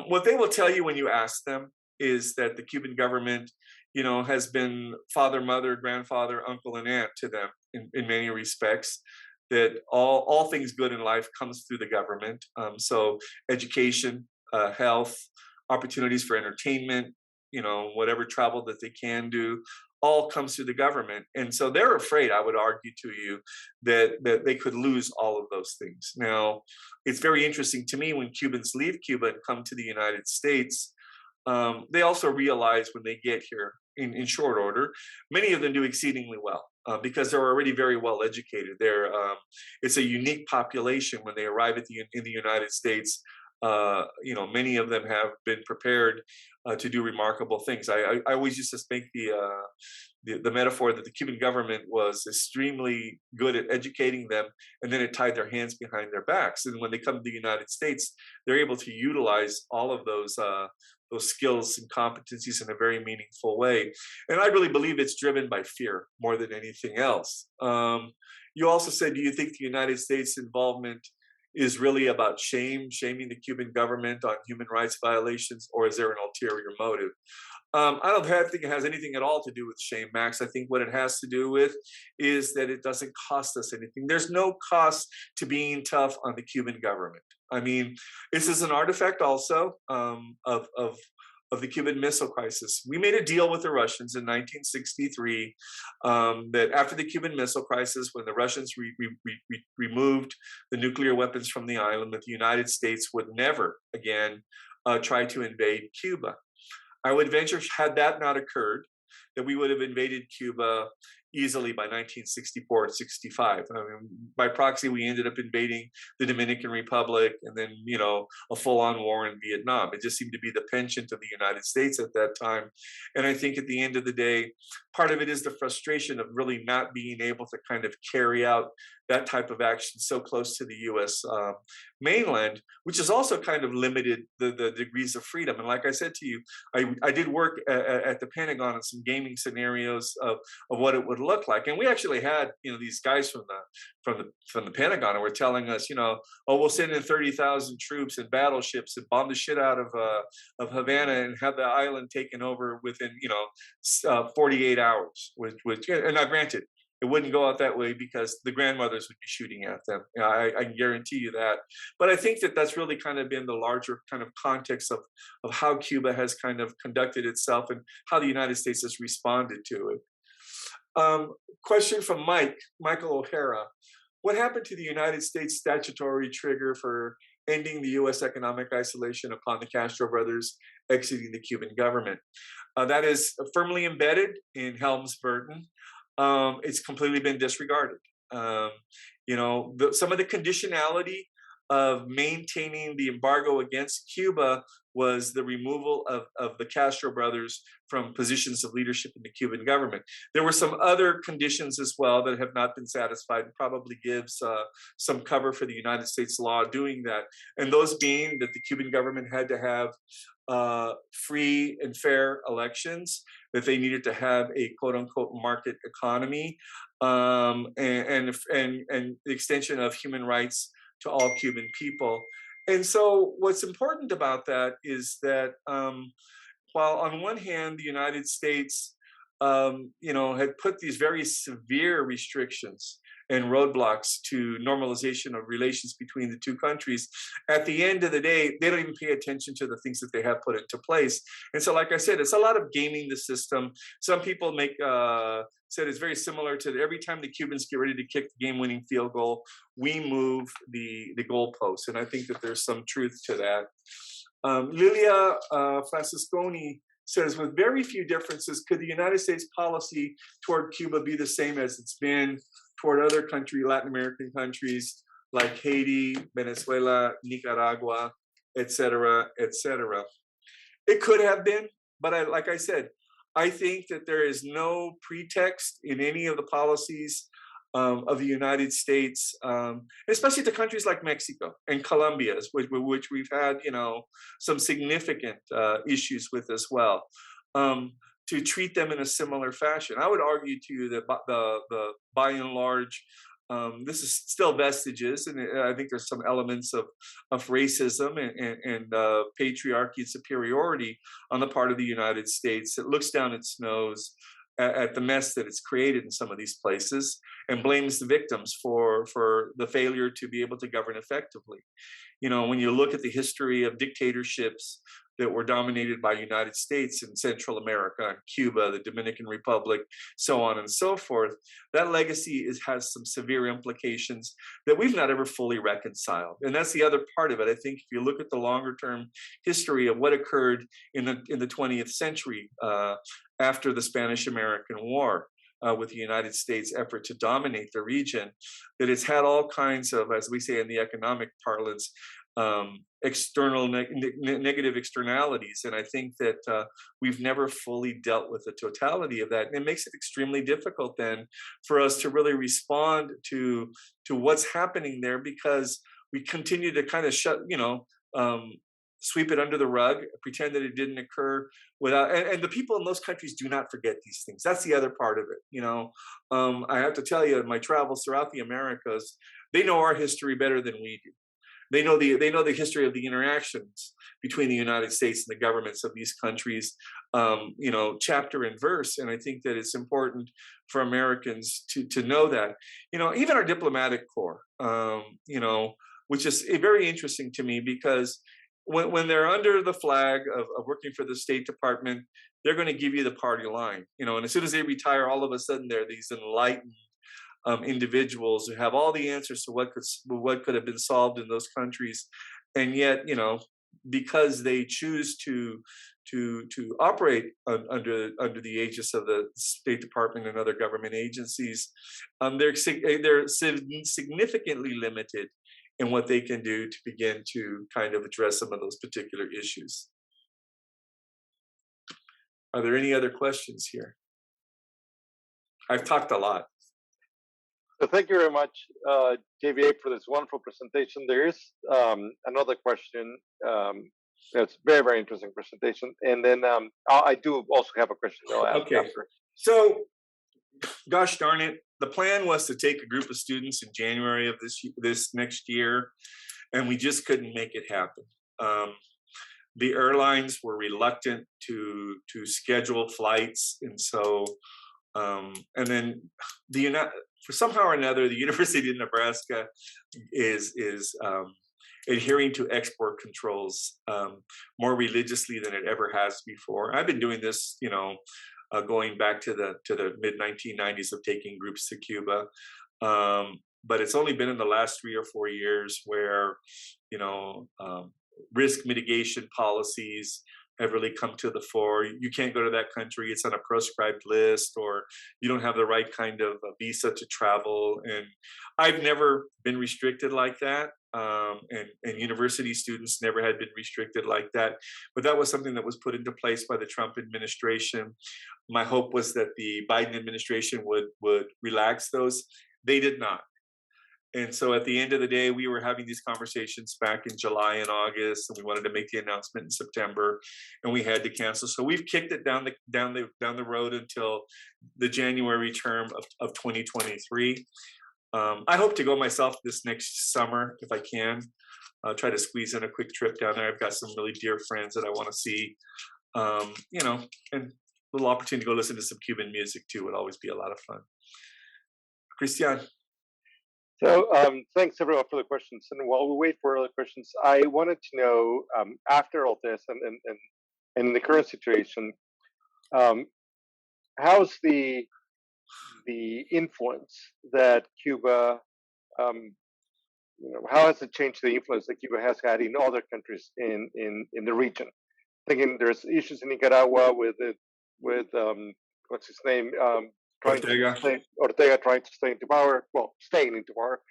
What they will tell you when you ask them is that the Cuban government, has been father, mother, grandfather, uncle, and aunt to them in many respects. That all things good in life comes through the government. So education, health, opportunities for entertainment, whatever travel that they can do, all comes through the government. And so they're afraid, I would argue to you, that they could lose all of those things. Now, it's very interesting to me when Cubans leave Cuba and come to the United States, they also realize when they get here in short order, many of them do exceedingly well because they're already very well educated. It's a unique population when they arrive in the United States. Many of them have been prepared to do remarkable things. I always used to make the metaphor that the Cuban government was extremely good at educating them, and then it tied their hands behind their backs. And when they come to the United States, they're able to utilize all of those skills and competencies in a very meaningful way. And I really believe it's driven by fear more than anything else. You also said, do you think the United States involvement is really about shaming the Cuban government on human rights violations, or is there an ulterior motive? I don't think it has anything at all to do with shame, Max. I think what it has to do with is that it doesn't cost us anything. There's no cost to being tough on the Cuban government. I mean, this is an artifact also of the Cuban Missile Crisis. We made a deal with the Russians in 1963 that after the Cuban Missile Crisis, when the Russians removed the nuclear weapons from the island, that the United States would never again try to invade Cuba. I would venture, had that not occurred, that we would have invaded Cuba easily by 1964 and 65. I mean, by proxy, we ended up invading the Dominican Republic and then, a full-on war in Vietnam. It just seemed to be the penchant of the United States at that time. And I think at the end of the day, part of it is the frustration of really not being able to kind of carry out that type of action so close to the U.S. Mainland, which has also kind of limited the degrees of freedom. And like I said to you, I did work at the Pentagon on some gaming scenarios of what it would look like, and we actually had these guys from the Pentagon who were telling us, oh, we'll send in 30,000 troops and battleships and bomb the shit out of Havana and have the island taken over within 48 hours. Which and now granted, it wouldn't go out that way because the grandmothers would be shooting at them. I can guarantee you that. But I think that that's really kind of been the larger kind of context of how Cuba has kind of conducted itself and how the United States has responded to it. Question from Michael O'Hara. What happened to the United States statutory trigger for ending the U.S. economic isolation upon the Castro brothers exiting the Cuban government? That is firmly embedded in Helms-Burton. It's completely been disregarded. Some of the conditionality of maintaining the embargo against Cuba was the removal of the Castro brothers from positions of leadership in the Cuban government. There were some other conditions as well that have not been satisfied and probably gives some cover for the United States law doing that. And those being that the Cuban government had to have free and fair elections, that they needed to have a quote unquote market economy, and the extension of human rights to all Cuban people. And so what's important about that is that while on one hand, the United States, had put these very severe restrictions and roadblocks to normalization of relations between the two countries, at the end of the day, they don't even pay attention to the things that they have put into place. And so, like I said, it's a lot of gaming the system. Some people said it's very similar to every time the Cubans get ready to kick the game-winning field goal, we move the goalposts. And I think that there's some truth to that. Lilia Francisconi says, with very few differences, could the United States policy toward Cuba be the same as it's been toward other Latin American countries like Haiti, Venezuela, Nicaragua, et cetera, et cetera? It could have been, but like I said, I think that there is no pretext in any of the policies of the United States, especially to countries like Mexico and Colombia, which we've had, some significant issues with as well, to treat them in a similar fashion. I would argue to you that the by and large, this is still vestiges, and I think there's some elements of racism and patriarchy and superiority on the part of the United States. It looks down its nose at the mess that it's created in some of these places and blames the victims for the failure to be able to govern effectively. When you look at the history of dictatorships that were dominated by United States in Central America, and Cuba, the Dominican Republic, so on and so forth, that legacy has some severe implications that we've not ever fully reconciled. And that's the other part of it. I think if you look at the longer term history of what occurred in the 20th century after the Spanish-American War, with the United States' effort to dominate the region, that it's had all kinds of, as we say in the economic parlance, external negative externalities. And I think that we've never fully dealt with the totality of that. And it makes it extremely difficult then for us to really respond to what's happening there, because we continue to kind of sweep it under the rug, pretend that it didn't occur without, and the people in those countries do not forget these things. That's the other part of it. I have to tell you, in my travels throughout the Americas, they know our history better than we do. They know the history of the interactions between the United States and the governments of these countries, chapter and verse. And I think that it's important for Americans to know that. Even our diplomatic corps, which is very interesting to me, because when they're under the flag of working for the State Department, they're going to give you the party line, and as soon as they retire, all of a sudden they're these enlightened individuals who have all the answers to what could have been solved in those countries. And yet, because they choose to operate under the aegis of the State Department and other government agencies, they're significantly limited in what they can do to begin to kind of address some of those particular issues. Are there any other questions here? I've talked a lot. So thank you very much, JVA, for this wonderful presentation. There is another question. That's very, very interesting presentation. And then I do also have a question I'll ask Okay. after. So, gosh darn it, the plan was to take a group of students in January of this next year, and we just couldn't make it happen. The airlines were reluctant to schedule flights, and so and then for somehow or another, the University of Nebraska is adhering to export controls more religiously than it ever has before. I've been doing this, going back to the mid 1990s of taking groups to Cuba, but it's only been in the last 3 or 4 years where risk mitigation policies have really come to the fore. You can't go to that country; it's on a proscribed list, or you don't have the right kind of visa to travel. And I've never been restricted like that. And university students never had been restricted like that. But that was something that was put into place by the Trump administration. My hope was that the Biden administration would relax those. They did not. And so at the end of the day, we were having these conversations back in July and August, and we wanted to make the announcement in September, and we had to cancel. So we've kicked it down the road until the January term of 2023. I hope to go myself this next summer if I can. I'll try to squeeze in a quick trip down there. I've got some really dear friends that I want to see, and a little opportunity to go listen to some Cuban music too would always be a lot of fun. Christian. So thanks everyone for the questions. And while we wait for other questions, I wanted to know after all this and in the current situation, how's the influence that Cuba, how has it changed the influence that Cuba has had in other countries in the region? Thinking there's issues in Nicaragua with what's his name? Ortega trying to stay into power, staying into power.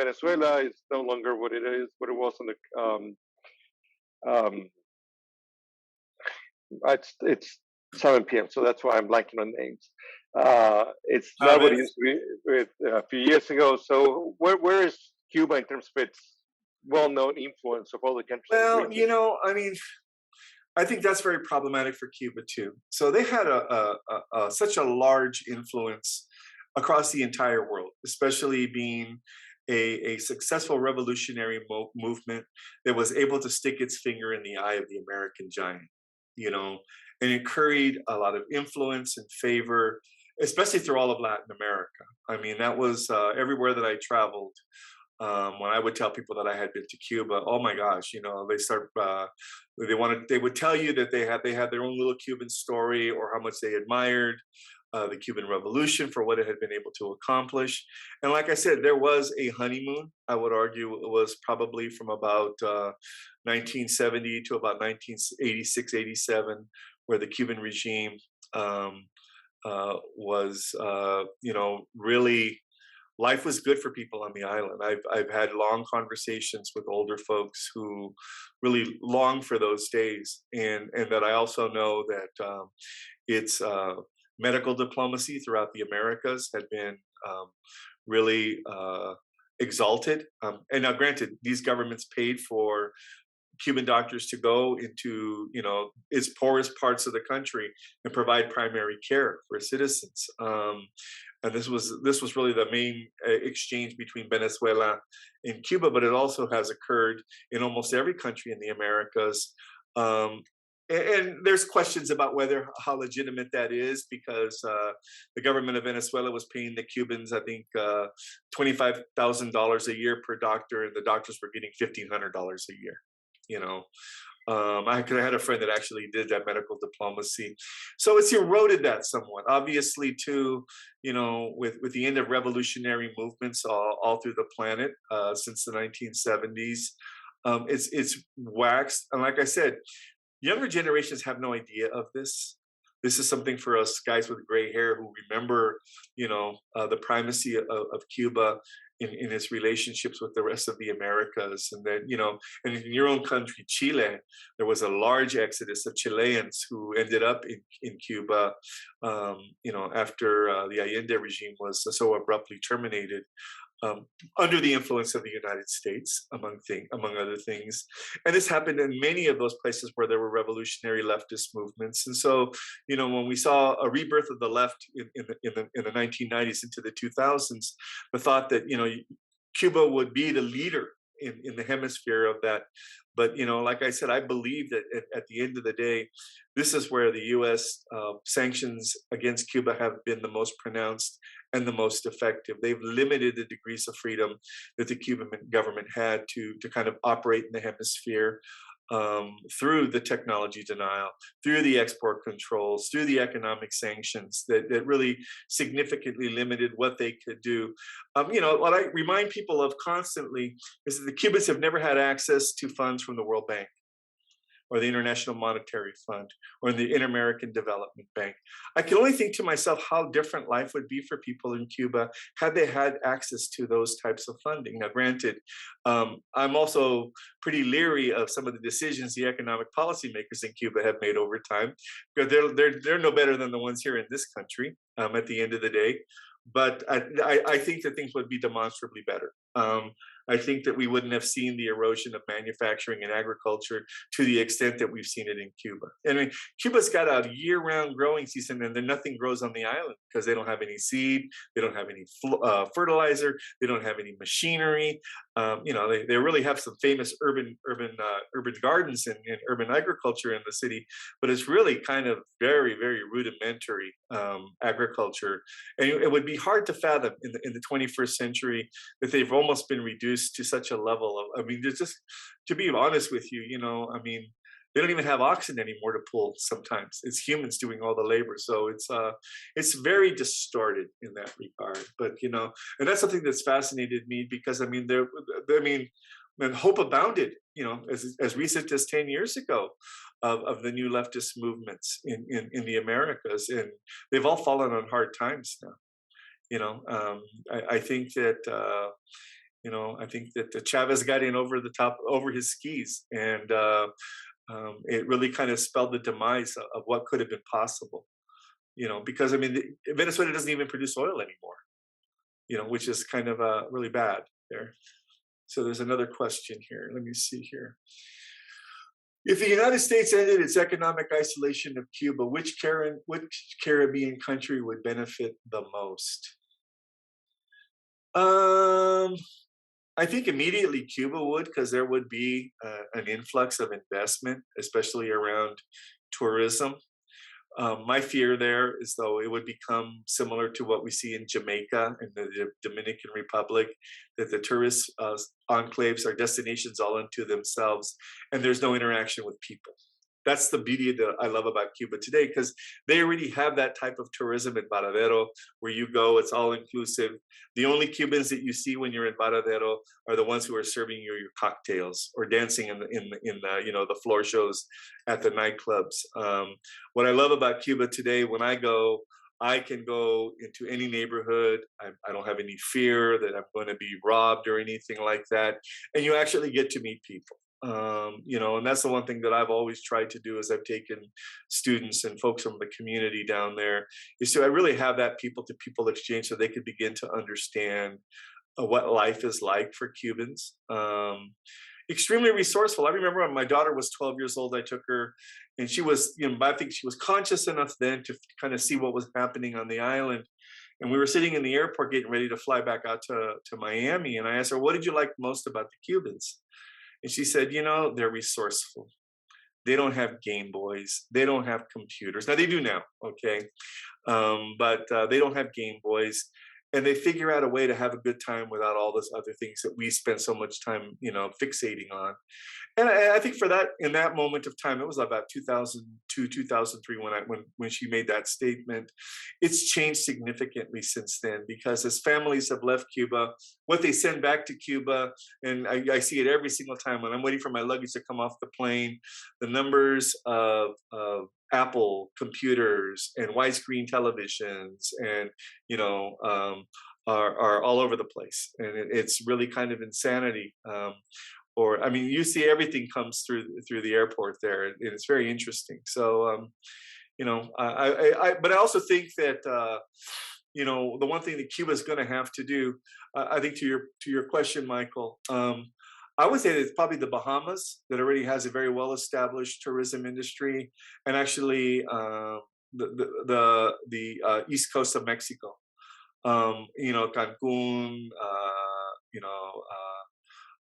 Venezuela is no longer what it was in the it's 7 p.m. so that's why I'm blanking on names. It's not what it used to be with a few years ago. So where is Cuba in terms of its well-known influence of all the countries? Well, I think that's very problematic for Cuba too. So they had such a large influence across the entire world, especially being a successful revolutionary movement that was able to stick its finger in the eye of the American giant, and it carried a lot of influence and favor, especially through all of Latin America. I mean, that was everywhere that I traveled. When I would tell people that I had been to Cuba, oh my gosh, they would tell you that they had their own little Cuban story, or how much they admired the Cuban Revolution for what it had been able to accomplish. And like I said, there was a honeymoon. I would argue it was probably from about 1970 to about 1986, 87, where the Cuban regime was, really, life was good for people on the island. I've had long conversations with older folks who really long for those days, and that I also know that it's medical diplomacy throughout the Americas had been really exalted. And now, granted, these governments paid for Cuban doctors to go into, its poorest parts of the country and provide primary care for citizens. And this was really the main exchange between Venezuela and Cuba, but it also has occurred in almost every country in the Americas. And there's questions about how legitimate that is, because the government of Venezuela was paying the Cubans, I think, $25,000 a year per doctor, and the doctors were getting $1,500 a year. I had a friend that actually did that medical diplomacy. So it's eroded that somewhat. Obviously, too, with the end of revolutionary movements all through the planet since the 1970s, it's waxed. And like I said, younger generations have no idea of this. This is something for us guys with gray hair who remember, the primacy of Cuba in its relationships with the rest of the Americas. And then, and in your own country, Chile, there was a large exodus of Chileans who ended up in Cuba, after the Allende regime was so abruptly terminated. Under the influence of the United States, among other things. And this happened in many of those places where there were revolutionary leftist movements. And so, when we saw a rebirth of the left in the 1990s into the 2000s, the thought that, Cuba would be the leader in the hemisphere of that. But, like I said, I believe that at the end of the day, this is where the U.S. Sanctions against Cuba have been the most pronounced and the most effective. They've limited the degrees of freedom that the Cuban government had to kind of operate in the hemisphere through the technology denial, through the export controls, through the economic sanctions that really significantly limited what they could do. What I remind people of constantly is that the Cubans have never had access to funds from the World Bank, or the International Monetary Fund, or the Inter-American Development Bank. I can only think to myself how different life would be for people in Cuba had they had access to those types of funding. Now, granted, I'm also pretty leery of some of the decisions the economic policymakers in Cuba have made over time, because they're no better than the ones here in this country at the end of the day. But I think that things would be demonstrably better. I think that we wouldn't have seen the erosion of manufacturing and agriculture to the extent that we've seen it in Cuba. I mean, Cuba's got a year-round growing season, and then nothing grows on the island because they don't have any seed, they don't have any fertilizer, they don't have any machinery. They really have some famous urban gardens and urban agriculture in the city, but it's really kind of very, very rudimentary agriculture. And it would be hard to fathom in the 21st century that they've almost been reduced to such a level of, just to be honest with you, they don't even have oxen anymore to pull sometimes. It's humans doing all the labor. So it's very distorted in that regard. But, and that's something that's fascinated me because, when hope abounded, as recent as 10 years ago of the new leftist movements in the Americas, and they've all fallen on hard times now. I think that, I think that the Chavez got in over his skis, and it really kind of spelled the demise of what could have been possible. Because Venezuela doesn't even produce oil anymore, which is kind of really bad there. So there's another question here. Let me see here. If the United States ended its economic isolation of Cuba, which Caribbean country would benefit the most? I think immediately Cuba would, because there would be an influx of investment, especially around tourism. My fear there is, though, it would become similar to what we see in Jamaica and the Dominican Republic, that the tourist enclaves are destinations all unto themselves, and there's no interaction with people. That's the beauty that I love about Cuba today, because they already have that type of tourism in Varadero, where you go, it's all inclusive. The only Cubans that you see when you're in Varadero are the ones who are serving you your cocktails or dancing in the floor shows at the nightclubs. What I love about Cuba today, when I go, I can go into any neighborhood. I don't have any fear that I'm going to be robbed or anything like that. And you actually get to meet people. And that's the one thing that I've always tried to do, is I've taken students and folks from the community down there, is to really have that people-to-people exchange so they could begin to understand what life is like for Cubans. Extremely resourceful. I remember when my daughter was 12 years old, I took her, and she was, I think she was conscious enough then to kind of see what was happening on the island. And we were sitting in the airport getting ready to fly back out to Miami. And I asked her, what did you like most about the Cubans? And she said, they're resourceful. They don't have Game Boys. They don't have computers. Now, they do now, okay? But they don't have Game Boys. And they figure out a way to have a good time without all those other things that we spend so much time, fixating on. And I think for that, in that moment of time, it was about 2002, 2003 when she made that statement. It's changed significantly since then, because as families have left Cuba, what they send back to Cuba, and I see it every single time when I'm waiting for my luggage to come off the plane, the numbers of Apple computers and widescreen televisions, and are all over the place, and it's really kind of insanity. Or I mean, you see everything comes through the airport there, and it's very interesting. So but I also think that the one thing that Cuba is going to have to do, I think to your question, Michael, I would say that it's probably the Bahamas that already has a very well established tourism industry, and actually the east coast of Mexico, Cancun,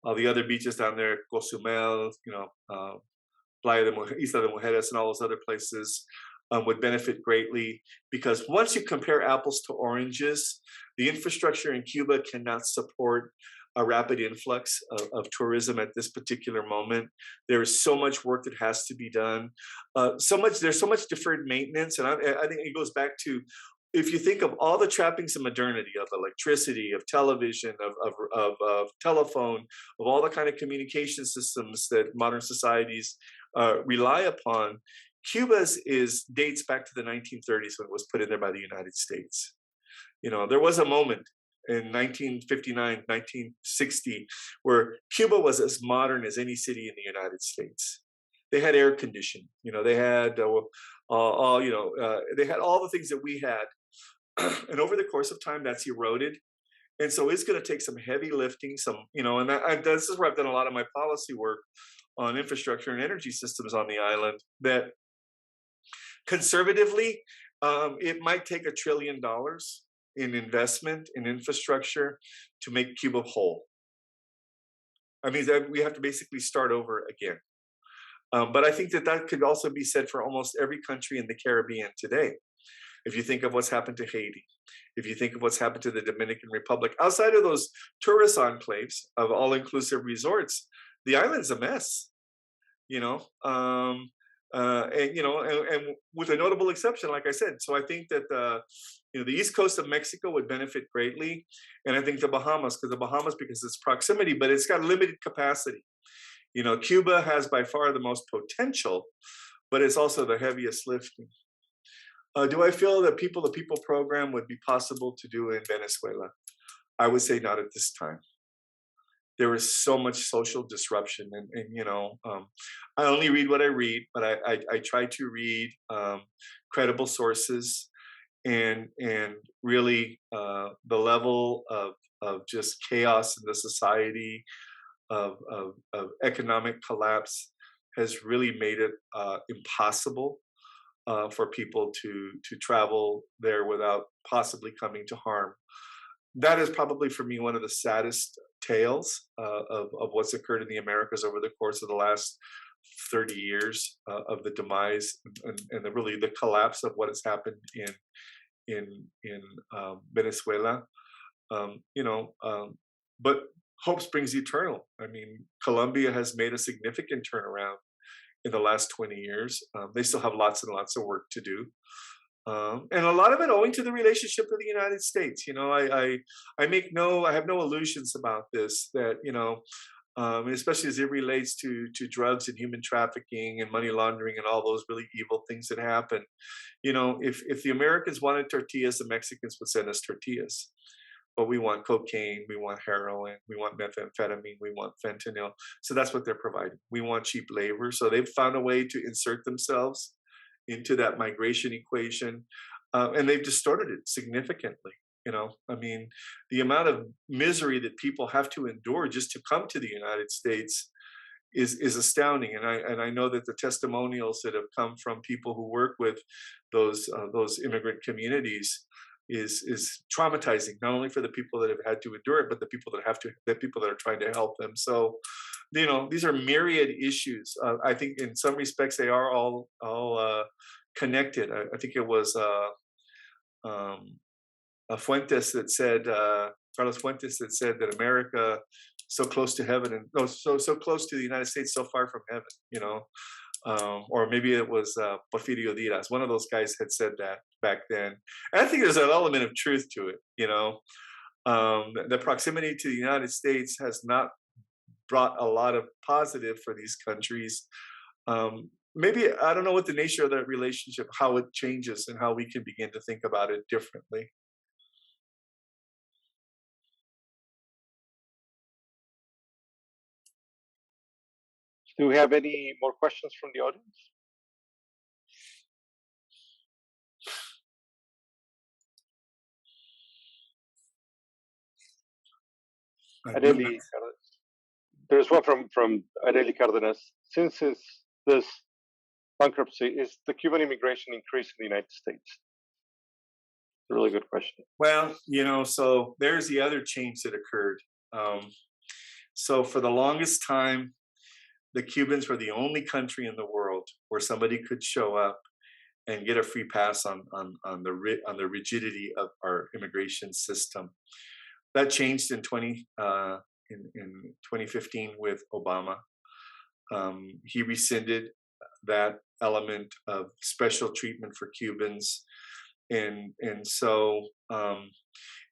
all the other beaches down there, Cozumel, Playa de Isla de Mujeres, and all those other places would benefit greatly, because once you compare apples to oranges, the infrastructure in Cuba cannot support a rapid influx of tourism at this particular moment. There is so much work that has to be done. There's so much deferred maintenance, and I think it goes back to, if you think of all the trappings of modernity, of electricity, of television, of telephone, of all the kind of communication systems that modern societies rely upon, Cuba's dates back to the 1930s when it was put in there by the United States. There was a moment in 1959, 1960, where Cuba was as modern as any city in the United States. They had air conditioning, they had they had all the things that we had. And over the course of time, that's eroded. And so it's going to take some heavy lifting, and this is where I've done a lot of my policy work on infrastructure and energy systems on the island, that conservatively, it might take $1 trillion in investment in infrastructure to make Cuba whole. I mean, we have to basically start over again. But I think that could also be said for almost every country in the Caribbean today. If you think of what's happened to Haiti, if you think of what's happened to the Dominican Republic, outside of those tourist enclaves of all-inclusive resorts, the island's a mess, and with a notable exception, like I said. So I think that the east coast of Mexico would benefit greatly, and I think the Bahamas, because it's proximity, but it's got limited capacity. Cuba has by far the most potential, but it's also the heaviest lifting. Do I feel that the people program would be possible to do in Venezuela? I would say not at this time. There is so much social disruption, and I only read what I read, but I try to read credible sources, and really the level of just chaos in the society, of economic collapse, has really made it impossible for people to travel there without possibly coming to harm. That is probably, for me, one of the saddest tales of what's occurred in the Americas over the course of the last 30 years, of the demise and really the collapse of what has happened in Venezuela. But hope springs eternal. I mean, Colombia has made a significant turnaround in the last 20 years. They still have lots and lots of work to do. And a lot of it owing to the relationship with the United States. I have no illusions about this, that, especially as it relates to drugs and human trafficking and money laundering and all those really evil things that happen. If the Americans wanted tortillas, the Mexicans would send us tortillas. But we want cocaine, we want heroin, we want methamphetamine, we want fentanyl. So that's what they're providing. We want cheap labor. So they've found a way to insert themselves into that migration equation, and they've distorted it significantly. I mean, the amount of misery that people have to endure just to come to the United States is astounding. And I know that the testimonials that have come from people who work with those immigrant communities is traumatizing, not only for the people that have had to endure it, but the people that are trying to help them. So, these are myriad issues. I think in some respects they are all connected. I think it was Fuentes that said, Carlos Fuentes, that said that America so close to heaven, and so close to the United States, so far from heaven. Or maybe it was Porfirio Diaz. One of those guys had said that back then. And I think there's an element of truth to it. The proximity to the United States has not brought a lot of positive for these countries. maybe I don't know what the nature of that relationship, how it changes, and how we can begin to think about it differently. Do we have any more questions from the audience? Areli, there's one from Areli Cardenas. Since this bankruptcy, is the Cuban immigration increase in the United States? A really good question. Well, so there's the other change that occurred. So for the longest time, the Cubans were the only country in the world where somebody could show up and get a free pass on the rigidity of our immigration system. That changed in 2015 with Obama. He rescinded that element of special treatment for Cubans, and so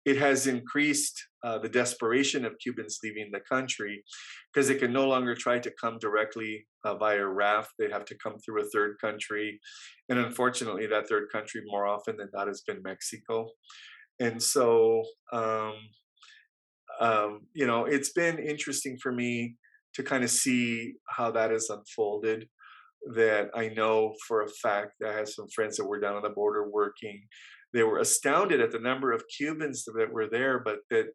it has increased the desperation of Cubans leaving the country, because they can no longer try to come directly via raft. They have to come through a third country, and unfortunately, that third country more often than not has been Mexico. And so, it's been interesting for me to kind of see how that has unfolded. That I know for a fact that I have some friends that were down on the border working. They were astounded at the number of Cubans that were there, but that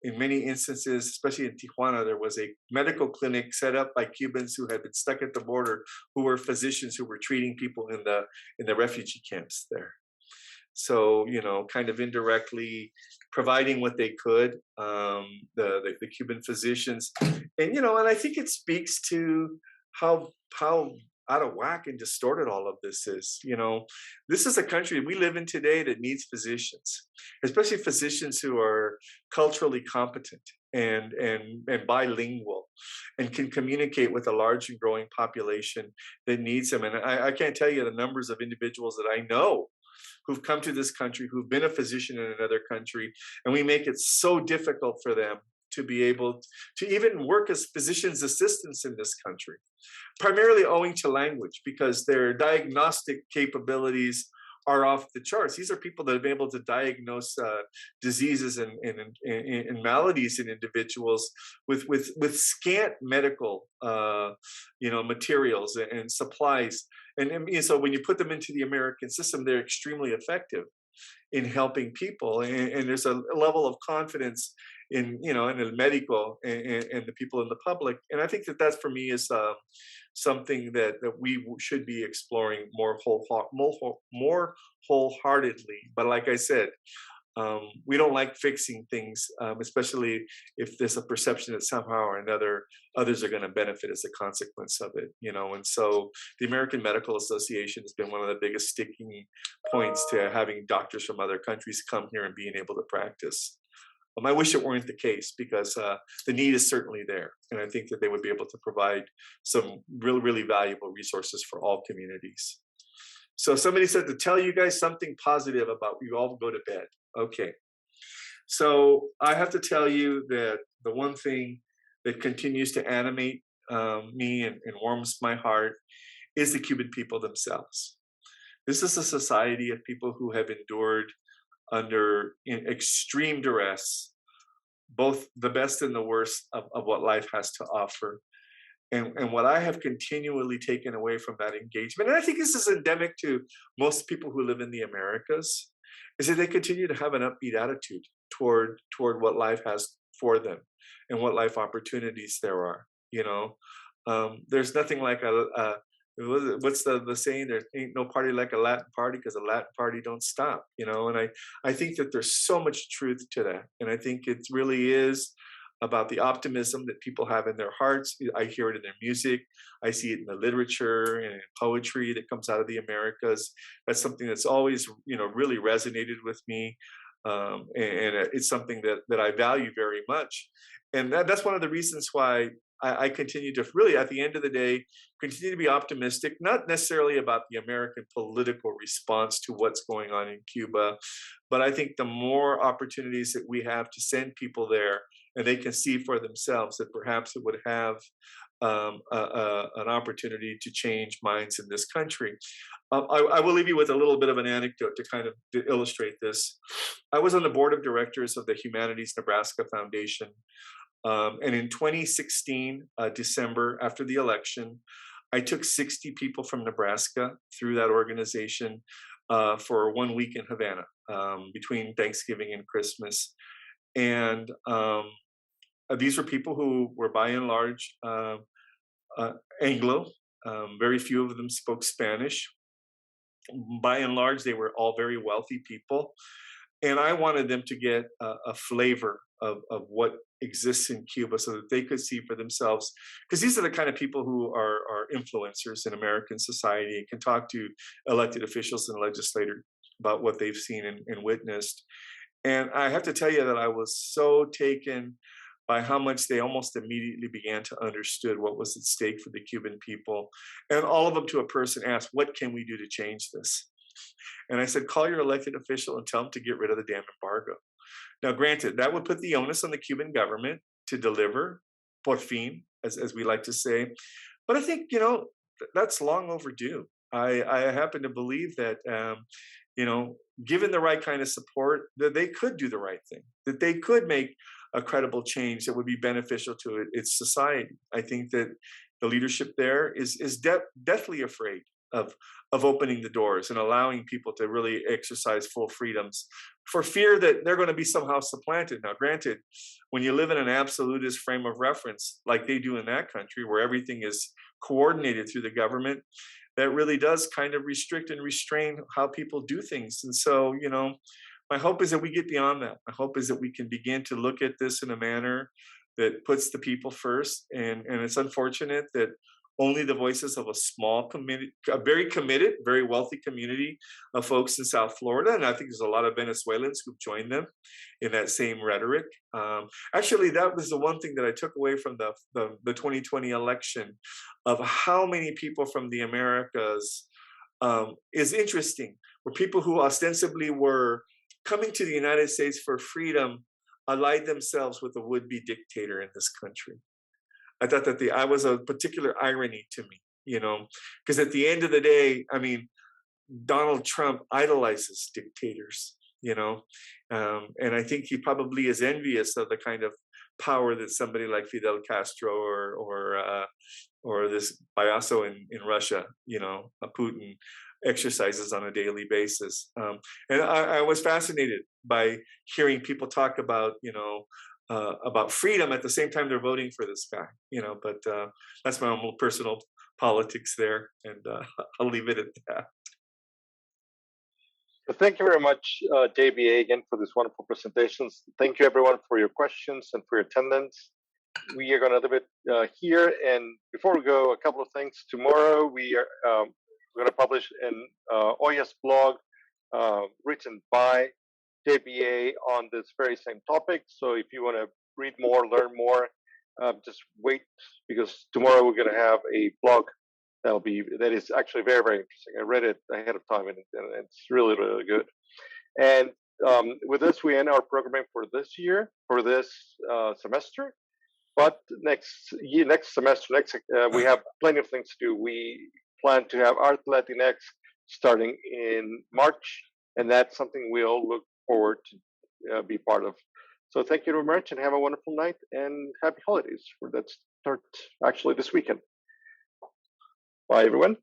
in many instances, especially in Tijuana, there was a medical clinic set up by Cubans who had been stuck at the border, who were physicians who were treating people in the refugee camps there. So, kind of indirectly providing what they could, the Cuban physicians, and I think it speaks to how out of whack and distorted all of this is. This is a country we live in today that needs physicians, especially physicians who are culturally competent and bilingual and can communicate with a large and growing population that needs them. And I can't tell you the numbers of individuals that I know who've come to this country, who've been a physician in another country, and we make it so difficult for them to be able to even work as physician's assistants in this country, primarily owing to language, because their diagnostic capabilities are off the charts. These are people that have been able to diagnose diseases and maladies in individuals with scant medical materials and supplies. And so when you put them into the American system, they're extremely effective in helping people. And there's a level of confidence in el médico and the people in the public. And I think that for me is something that we should be exploring more wholeheartedly. But like I said, we don't like fixing things, especially if there's a perception that somehow or another others are going to benefit as a consequence of it. And so the American Medical Association has been one of the biggest sticking points to having doctors from other countries come here and being able to practice. I wish it weren't the case, because the need is certainly there. And I think that they would be able to provide some really, really valuable resources for all communities. So somebody said to tell you guys something positive about you all go to bed. Okay. So I have to tell you that the one thing that continues to animate me and warms my heart is the Cuban people themselves. This is a society of people who have endured under extreme duress, both the best and the worst of what life has to offer. And what I have continually taken away from that engagement, and I think this is endemic to most people who live in the Americas, is that they continue to have an upbeat attitude toward what life has for them and what life opportunities there are. There's nothing like what's the saying? There ain't no party like a Latin party, because a Latin party don't stop. And I think that there's so much truth to that, and I think it really is about the optimism that people have in their hearts. I hear it in their music. I see it in the literature and in poetry that comes out of the Americas. That's something that's always, really resonated with me. And it's something that I value very much. And that's one of the reasons why I continue to really, at the end of the day, continue to be optimistic, not necessarily about the American political response to what's going on in Cuba, but I think the more opportunities that we have to send people there and they can see for themselves that perhaps it would have an opportunity to change minds in this country. I will leave you with a little bit of an anecdote to kind of to illustrate this. I was on the board of directors of the Humanities Nebraska Foundation. And in 2016, December, after the election, I took 60 people from Nebraska through that organization for 1 week in Havana between Thanksgiving and Christmas. And these were people who were by and large Anglo. Very few of them spoke Spanish. By and large, they were all very wealthy people. And I wanted them to get a flavor of what exists in Cuba so that they could see for themselves. Because these are the kind of people who are influencers in American society and can talk to elected officials and legislators about what they've seen and witnessed. And I have to tell you that I was so taken by how much they almost immediately began to understood what was at stake for the Cuban people. And all of them to a person asked, what can we do to change this? And I said, call your elected official and tell them to get rid of the damn embargo. Now, granted, that would put the onus on the Cuban government to deliver, por fin, as we like to say. But I think, that's long overdue. I happen to believe that, given the right kind of support, that they could do the right thing, that they could make a credible change that would be beneficial to its society. I think that the leadership there is deathly afraid of opening the doors and allowing people to really exercise full freedoms for fear that they're going to be somehow supplanted. Now, granted, when you live in an absolutist frame of reference like they do in that country, where everything is coordinated through the government, that really does kind of restrict and restrain how people do things. And so, my hope is that we get beyond that. My hope is that we can begin to look at this in a manner that puts the people first. And it's unfortunate that only the voices of a small community, a very committed, very wealthy community of folks in South Florida, and I think there's a lot of Venezuelans who've joined them in that same rhetoric. Actually, that was the one thing that I took away from the 2020 election, of how many people from the Americas is interesting. Were people who ostensibly were coming to the United States for freedom allied themselves with a would-be dictator in this country. I thought that I was a particular irony to me, because at the end of the day, Donald Trump idolizes dictators, and I think he probably is envious of the kind of power that somebody like Fidel Castro or this payaso in Russia, Putin, exercises on a daily basis. And I was fascinated by hearing people talk about, about freedom at the same time they're voting for this guy, but that's my own little personal politics there, and I'll leave it at that. Well, thank you very much, JBA, again for these wonderful presentations. Thank you, everyone, for your questions and for your attendance. We are going to leave it here. And before we go, a couple of things. Tomorrow, we are going to publish an OLLAS blog written by JBA on this very same topic. So if you want to read more, learn more, just wait, because tomorrow we're going to have a blog that is actually very, very interesting. I read it ahead of time, and it's really, really good. And with this, we end our programming for this year, for this semester. But next semester, we have plenty of things to do. We plan to have Art Latinx starting in March, and that's something we all look forward to be part of. So thank you very much, and have a wonderful night, and happy holidays for that start actually this weekend. Bye, everyone.